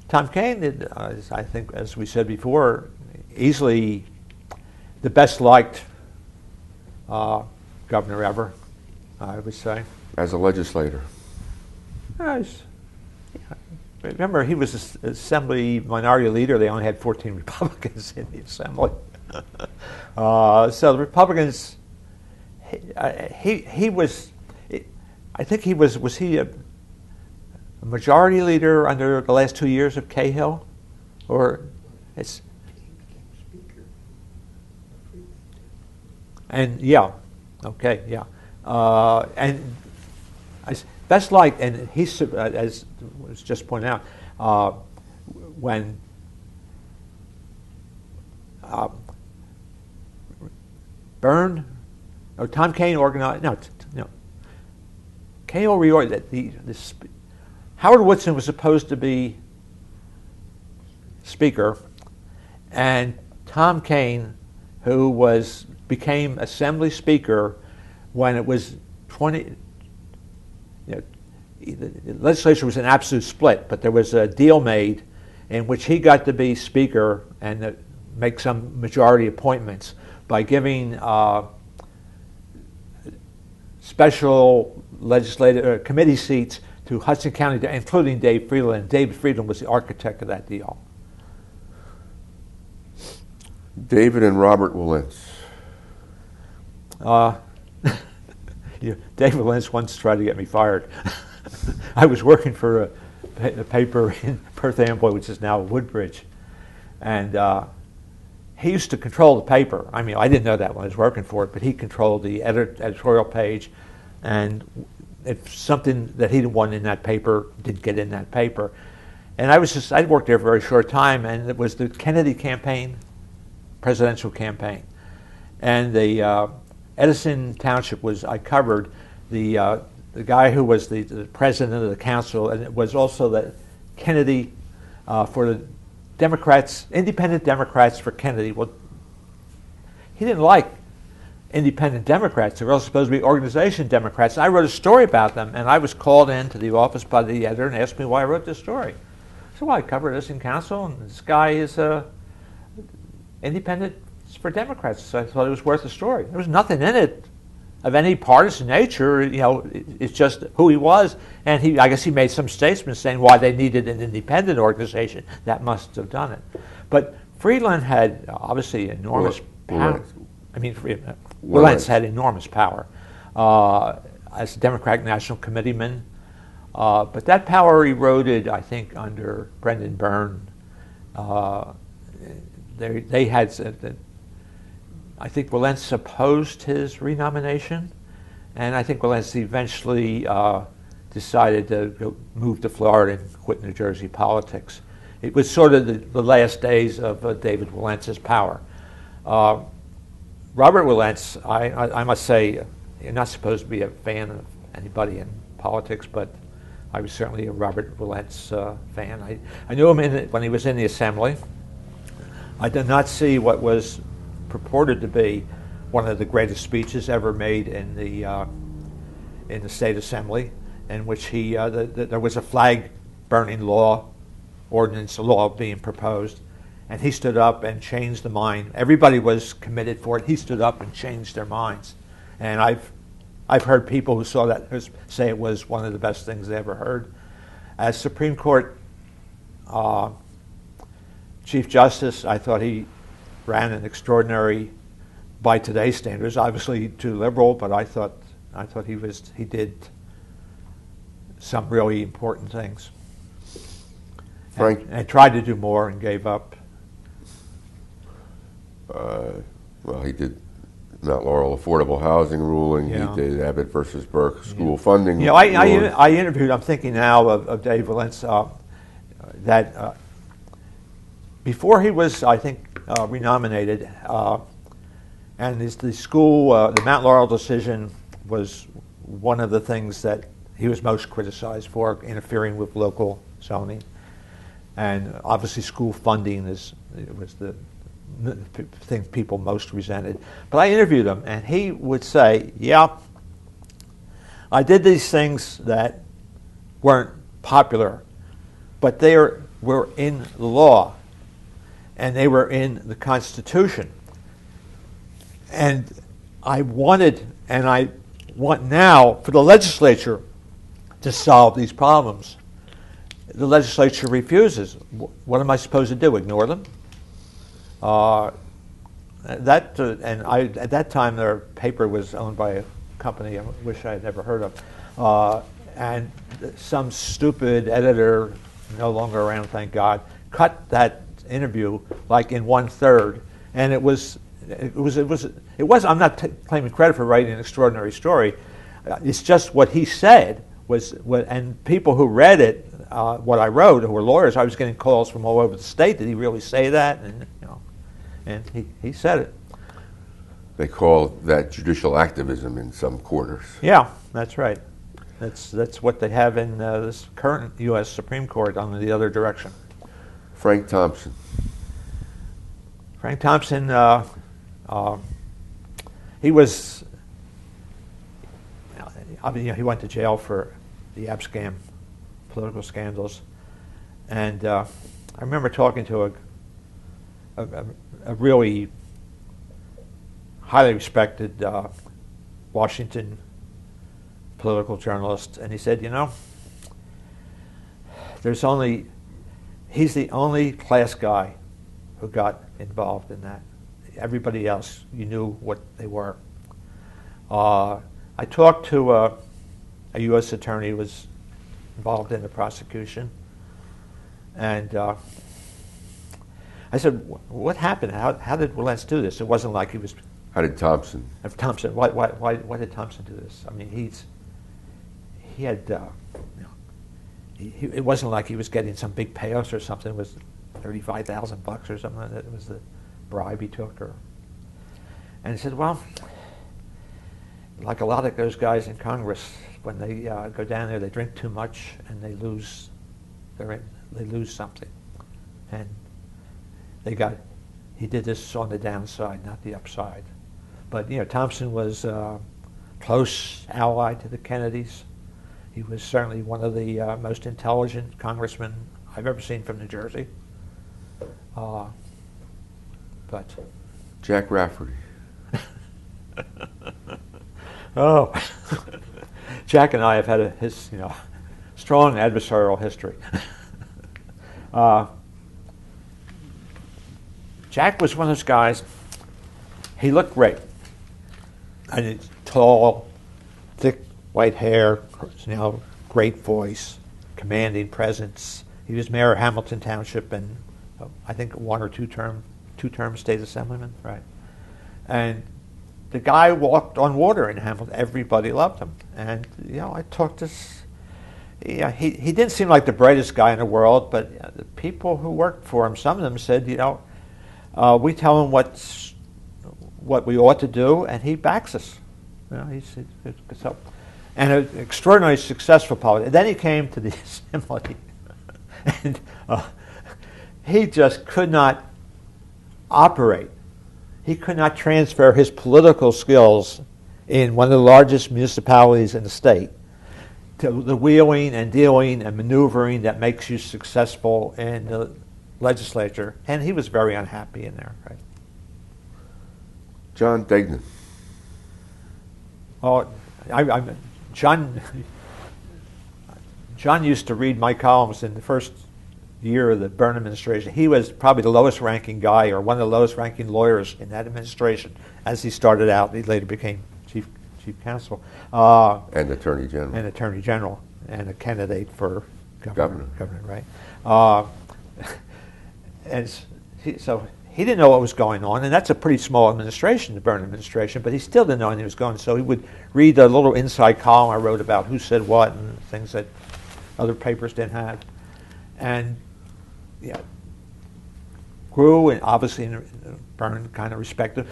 Tom Kean, I think, as we said before, easily the best liked governor ever, I would say. As a legislator. Remember, he was the Assembly Minority Leader. They only had 14 Republicans in the Assembly. So the Republicans, he was, I think he was he a Majority Leader under the last 2 years of Cahill? Or it's... And yeah, okay, yeah. And best liked, and he, as was just pointed out, when Tom Kean organized, Cahill reorganized, Howard Woodson was supposed to be Speaker, and Tom Kean, who became Assembly Speaker when it was 20. The legislature was an absolute split, but there was a deal made in which he got to be Speaker and make some majority appointments by giving special legislative committee seats to Hudson County, including Dave Friedland. David Friedland was the architect of that deal. David and Robert Wilentz. David Wilentz once tried to get me fired. I was working for a paper in Perth Amboy, which is now Woodbridge, and he used to control the paper. I mean, I didn't know that when I was working for it, but he controlled the editorial page, and if something that he didn't want in that paper didn't get in that paper. And I'd worked there for a very short time, and it was the Kennedy campaign, presidential campaign, and the Edison Township I covered the guy who was the president of the council, and it was also the Kennedy for the Democrats, independent Democrats for Kennedy. Well, he didn't like independent Democrats. They were all supposed to be organization Democrats. I wrote a story about them, and I was called into the office by the editor and asked me why I wrote this story. So I covered this in council, and this guy is independent for Democrats. So I thought it was worth a story. There was nothing in it of any partisan nature. It's just who he was, and I guess he made some statements saying why they needed an independent organization. That must have done it. But Friedland had obviously enormous power. Wilentz had enormous power as a Democratic National Committeeman. But that power eroded, I think, under Brendan Byrne. They had, I think Wilentz opposed his renomination, and I think Wilentz eventually decided to move to Florida and quit New Jersey politics. It was sort of the last days of David Wilentz's power. Robert Wilentz, I must say, you're not supposed to be a fan of anybody in politics, but I was certainly a Robert Wilentz fan. I knew him when he was in the Assembly. I did not see what was purported to be one of the greatest speeches ever made in the state assembly, in which there was a flag burning ordinance law being proposed, and he stood up and changed the mind. Everybody was committed for it. He stood up and changed their minds, and I've heard people who saw that say it was one of the best things they ever heard. As Supreme Court Chief Justice, I thought he ran an extraordinary, by today's standards, obviously too liberal, but I thought he did some really important things. Frank, and tried to do more and gave up. Well, he did Mount Laurel affordable housing ruling. Yeah. He did Abbott versus Burke school funding. I interviewed. I'm thinking now of Dave Wilentz that before he was, I think, renominated, and the school, the Mount Laurel decision was one of the things that he was most criticized for, interfering with local zoning. And obviously school funding was the thing people most resented. But I interviewed him, and he would say, yeah, I did these things that weren't popular, but they were in the law, and they were in the Constitution. And I want now for the legislature to solve these problems. The legislature refuses. What am I supposed to do? Ignore them? At that time, their paper was owned by a company I wish I had never heard of, and some stupid editor, no longer around, thank God, cut that interview like in 1/3, and it was. I'm not claiming credit for writing an extraordinary story. It's just what he said was, and people who read it, what I wrote, who were lawyers, I was getting calls from all over the state. Did he really say that? And he said it. They call that judicial activism in some quarters. Yeah, that's right. That's what they have in this current U.S. Supreme Court on the other direction. Frank Thompson. Frank Thompson, he was, he went to jail for the Abscam political scandals, and I remember talking to a really highly respected Washington political journalist, and he said, he's the only class guy who got involved in that. Everybody else, you knew what they were. I talked to a U.S. attorney who was involved in the prosecution, and I said, "What happened? How did Wilentz do this?" It wasn't like he was. How did Thompson? Thompson. Why did Thompson do this? I mean, he had. It wasn't like he was getting some big payoffs or something. It was $35,000 or something. It was the bribe he took, and he said, "Well, like a lot of those guys in Congress, when they go down there, they drink too much and they lose something, and he did this on the downside, not the upside." But Thompson was a close ally to the Kennedys. He was certainly one of the most intelligent congressmen I've ever seen from New Jersey. But Jack Rafferty. Oh, Jack and I have had his strong adversarial history. Jack was one of those guys. He looked great. And he's tall, thick white hair, great voice, commanding presence. He was mayor of Hamilton Township and I think one or two-term state assemblyman, right? And the guy walked on water in Hamilton. Everybody loved him. And I talked to. He didn't seem like the brightest guy in the world, but the people who worked for him, some of them said, we tell him what we ought to do, and he backs us. So, and an extraordinarily successful politician. Then he came to the assembly, and he just could not operate. He could not transfer his political skills in one of the largest municipalities in the state to the wheeling and dealing and maneuvering that makes you successful in the legislature. And he was very unhappy in there. Right? John Degnan. Oh, John used to read my columns in the first year of the Byrne administration. He was probably the lowest ranking guy or one of the lowest ranking lawyers in that administration as he started out. He later became chief counsel. And Attorney General. And a candidate for governor, right? So he didn't know what was going on, and that's a pretty small administration, the Byrne administration, but he still didn't know anything was going on. So he would read a little inside column I wrote about who said what and things that other papers didn't have. And grew, and obviously Byrne kind of respected,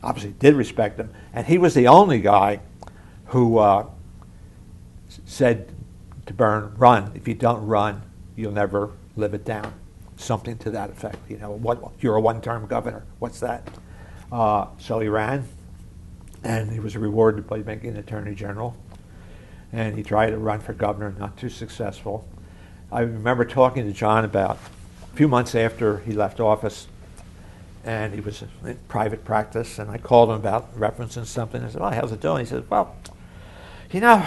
obviously did respect him, and he was the only guy who said to Byrne, "Run. If you don't run, you'll never live it down, something to that effect. You know, what you're a one-term governor. What's that? So he ran, and he was rewarded by making attorney general. And he tried to run for governor, not too successful. I remember talking to John about a few months after he left office, and he was in private practice, and I called him about referencing something. I said, well, how's it doing? He said, well, you know,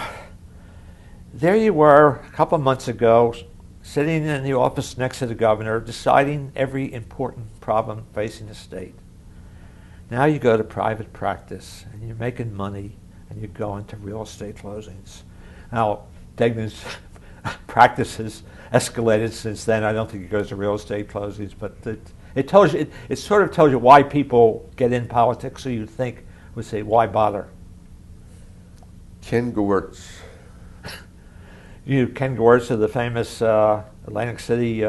there you were a couple of months ago, sitting in the office next to the governor, deciding every important problem facing the state. Now you go to private practice, and you're making money, and you're going to real estate closings. Now, Degman's practice has escalated since then. I don't think he goes to real estate closings, but it tells you, it sort of tells you why people get in politics. So you'd think, would say, why bother? Ken Gewurz. Ken Gewurz of the famous Atlantic City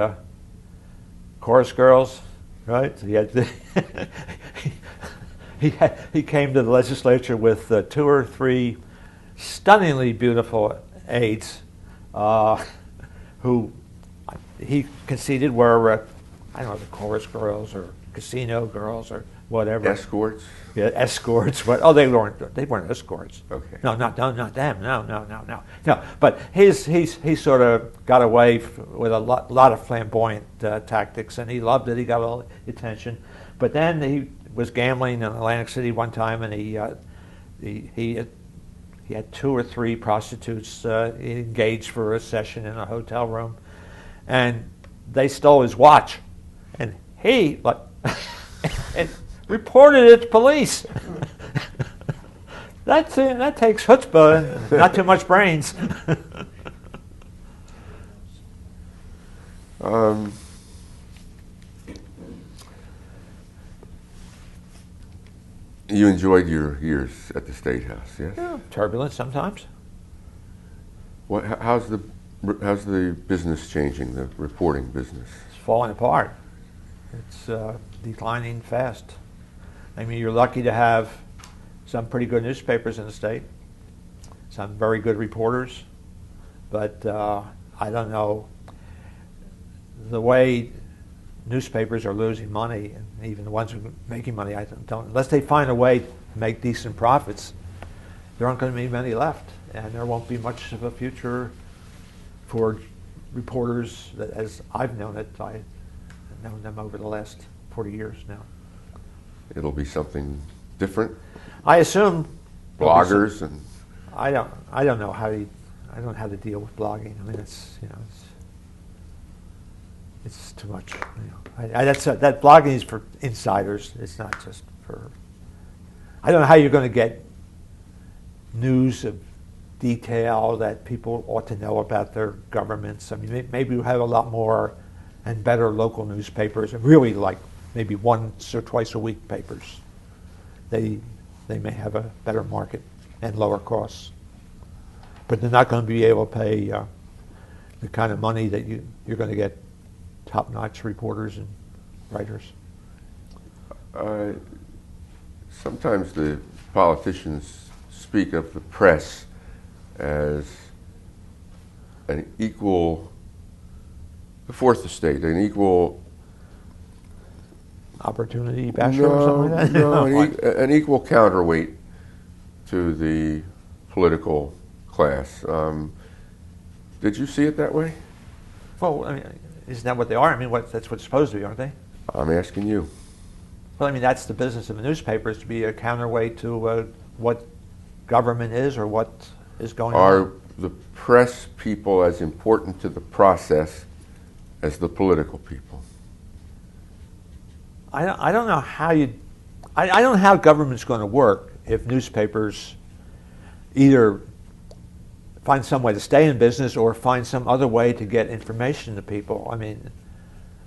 chorus girls, right? He came to the legislature with 2 or 3 stunningly beautiful aides who he conceded were, I don't know, the chorus girls or casino girls or whatever. Escorts? Yeah, escorts. But, oh, they weren't escorts. Okay. No, not them. No. But he sort of got away with a lot of flamboyant tactics, and he loved it. He got all the attention. But then he was gambling in Atlantic City one time, and he had 2 or 3 prostitutes engaged for a session in a hotel room, and they stole his watch, and he and reported it to police. That takes chutzpah and not too much brains. You enjoyed your years at the State House, yes? Yeah, turbulent sometimes. How's the business changing, the reporting business? It's falling apart. It's declining fast. I mean, you're lucky to have some pretty good newspapers in the state, some very good reporters, but I don't know the way newspapers are losing money, and even the ones who are making money, I don't, unless they find a way to make decent profits, there aren't going to be many left, and there won't be much of a future for reporters that, as I've known it. I've known them over the last 40 years now. It'll be something different? I assume bloggers and I don't know how I don't know how to deal with blogging. I mean, it's too much. That blogging is for insiders. It's not just for. I don't know how you're going to get news of detail that people ought to know about their governments. I mean, maybe we have a lot more and better local newspapers, and really like maybe once or twice a week papers. They may have a better market and lower costs, but they're not going to be able to pay the kind of money that you're going to get top-notch reporters and writers. Sometimes the politicians speak of the press as an equal, the fourth estate, an equal opportunity basher or something like that? No, an equal counterweight to the political class. Did you see it that way? Well, I mean, isn't that what they are? I mean, that's what it's supposed to be, aren't they? I'm asking you. Well, I mean, that's the business of a newspaper, is to be a counterweight to what government is or what is going on. Are the press people as important to the process as the political people? I don't know how I don't know how government's going to work if newspapers either find some way to stay in business or find some other way to get information to people. I mean,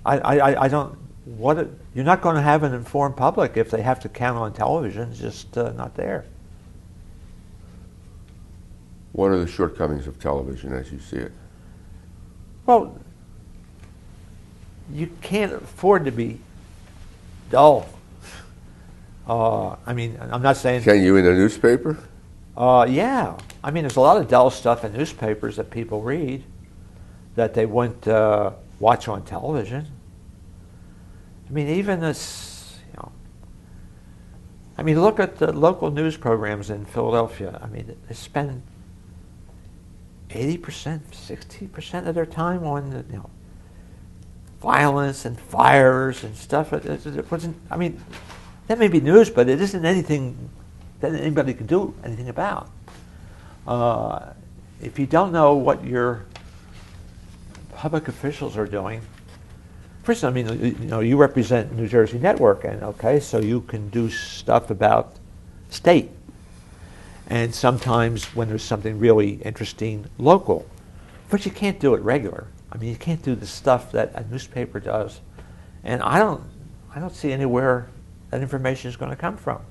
I don't. You're not going to have an informed public if they have to count on television. It's just not there. What are the shortcomings of television as you see it? Well, you can't afford to be dull. I mean, I'm not saying. Can you in a newspaper? Yeah. I mean, there's a lot of dull stuff in newspapers that people read that they wouldn't watch on television. I mean, even this, I mean, look at the local news programs in Philadelphia. I mean, they spend 80%, 60% of their time on, violence and fires and stuff. It wasn't, I mean, that may be news, but it isn't anything that anybody can do anything about. If you don't know what your public officials are doing, first, I mean, you represent New Jersey Network, and okay, so you can do stuff about state. And sometimes when there's something really interesting local, but you can't do it regular. I mean, you can't do the stuff that a newspaper does, and I don't see anywhere that information is going to come from.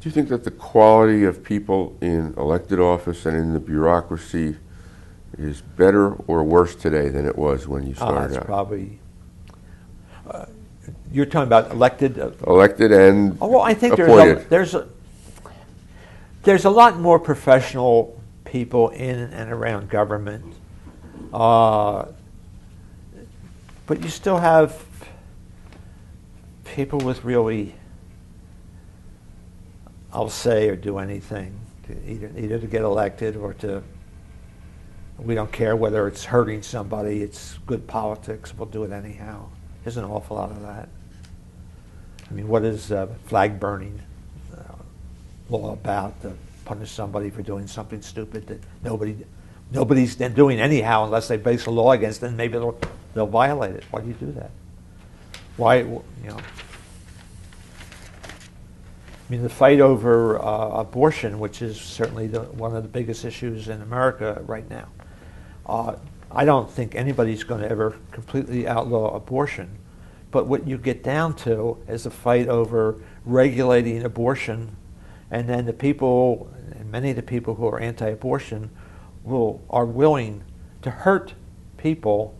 Do you think that the quality of people in elected office and in the bureaucracy is better or worse today than it was when you started It's out? probably. You're talking about elected. Elected and Well, I think appointed. there's a lot more professional people in and around government, but you still have people with really, I'll say or do anything to either to get elected or to. We don't care whether it's hurting somebody. It's good politics. We'll do it anyhow. There's an awful lot of that. I mean, what is flag burning law about? To punish somebody for doing something stupid that nobody's then doing anyhow unless they base a law against it, and maybe they'll violate it. Why do you do that? Why, I mean, the fight over abortion, which is certainly one of the biggest issues in America right now. I don't think anybody's going to ever completely outlaw abortion, but what you get down to is a fight over regulating abortion, and then the people, and many of the people who are anti-abortion, are willing to hurt people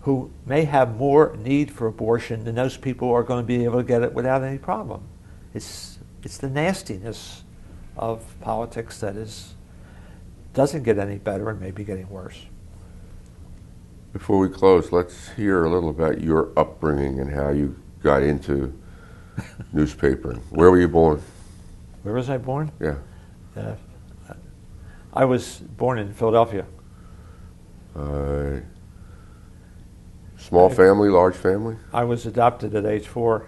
who may have more need for abortion than those people who are going to be able to get it without any problem. It's the nastiness of politics that doesn't get any better and may be getting worse. Before we close, let's hear a little about your upbringing and how you got into newspapering. Where were you born? Where was I born? Yeah. I was born in Philadelphia. Small family, large family? I was adopted at age 4.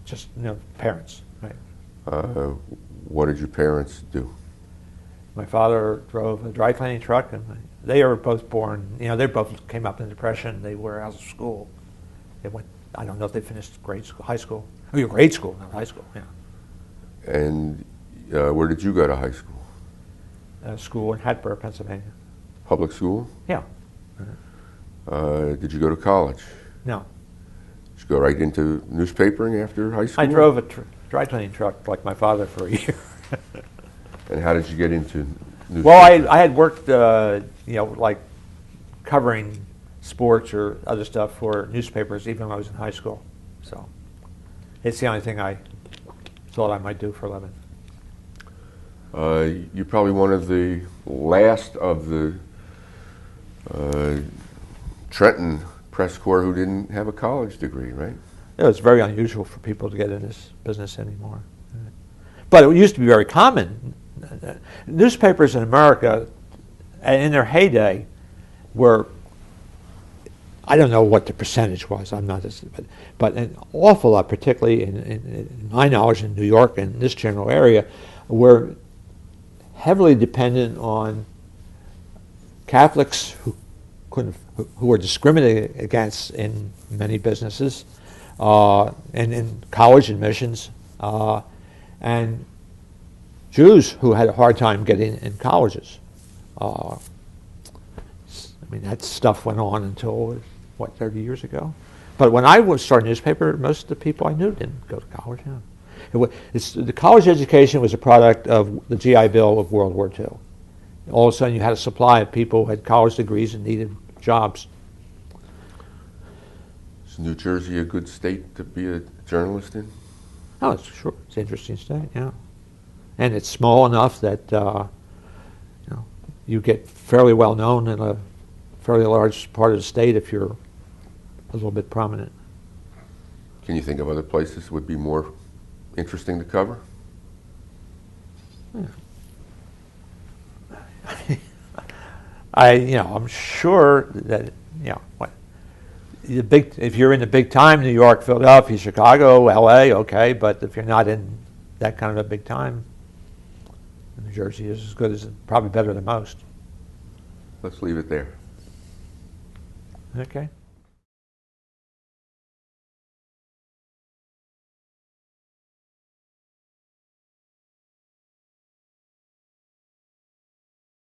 Just, parents, right? What did your parents do? My father drove a dry cleaning truck, and they were both born, they both came up in the Depression. They were out of school. They went, I don't know if they finished grade school, high school. Oh, grade school, not high school, yeah. And where did you go to high school? School in Hatboro, Pennsylvania. Public school? Yeah. Did you go to college? No. Did you go right into newspapering after high school? I drove a dry cleaning truck like my father for a year. And how did you get into newspapering? Well, I had worked, like covering sports or other stuff for newspapers even when I was in high school. So it's the only thing I thought I might do for a living. You're probably one of the last of the Trenton press corps who didn't have a college degree, right? It's very unusual for people to get in this business anymore. But it used to be very common. Newspapers in America, in their heyday, were, I don't know what the percentage was, I'm not, but an awful lot, particularly in my knowledge in New York and this general area, were heavily dependent on Catholics who were discriminated against in many businesses, and in college admissions, and Jews who had a hard time getting in colleges. I mean, that stuff went on until, 30 years ago? But when I was starting a newspaper, most of the people I knew didn't go to college. Yeah. The college education was a product of the GI Bill of World War II. All of a sudden you had a supply of people who had college degrees and needed jobs. Is New Jersey a good state to be a journalist in? Oh, it's sure. It's an interesting state, yeah. And it's small enough that you get fairly well known in a fairly large part of the state if you're a little bit prominent. Can you think of other places that would be more interesting to cover? I'm sure that, if you're in the big time, New York, Philadelphia, Chicago, LA, okay, but if you're not in that kind of a big time, New Jersey is as good as, probably better than most. Let's leave it there. Okay.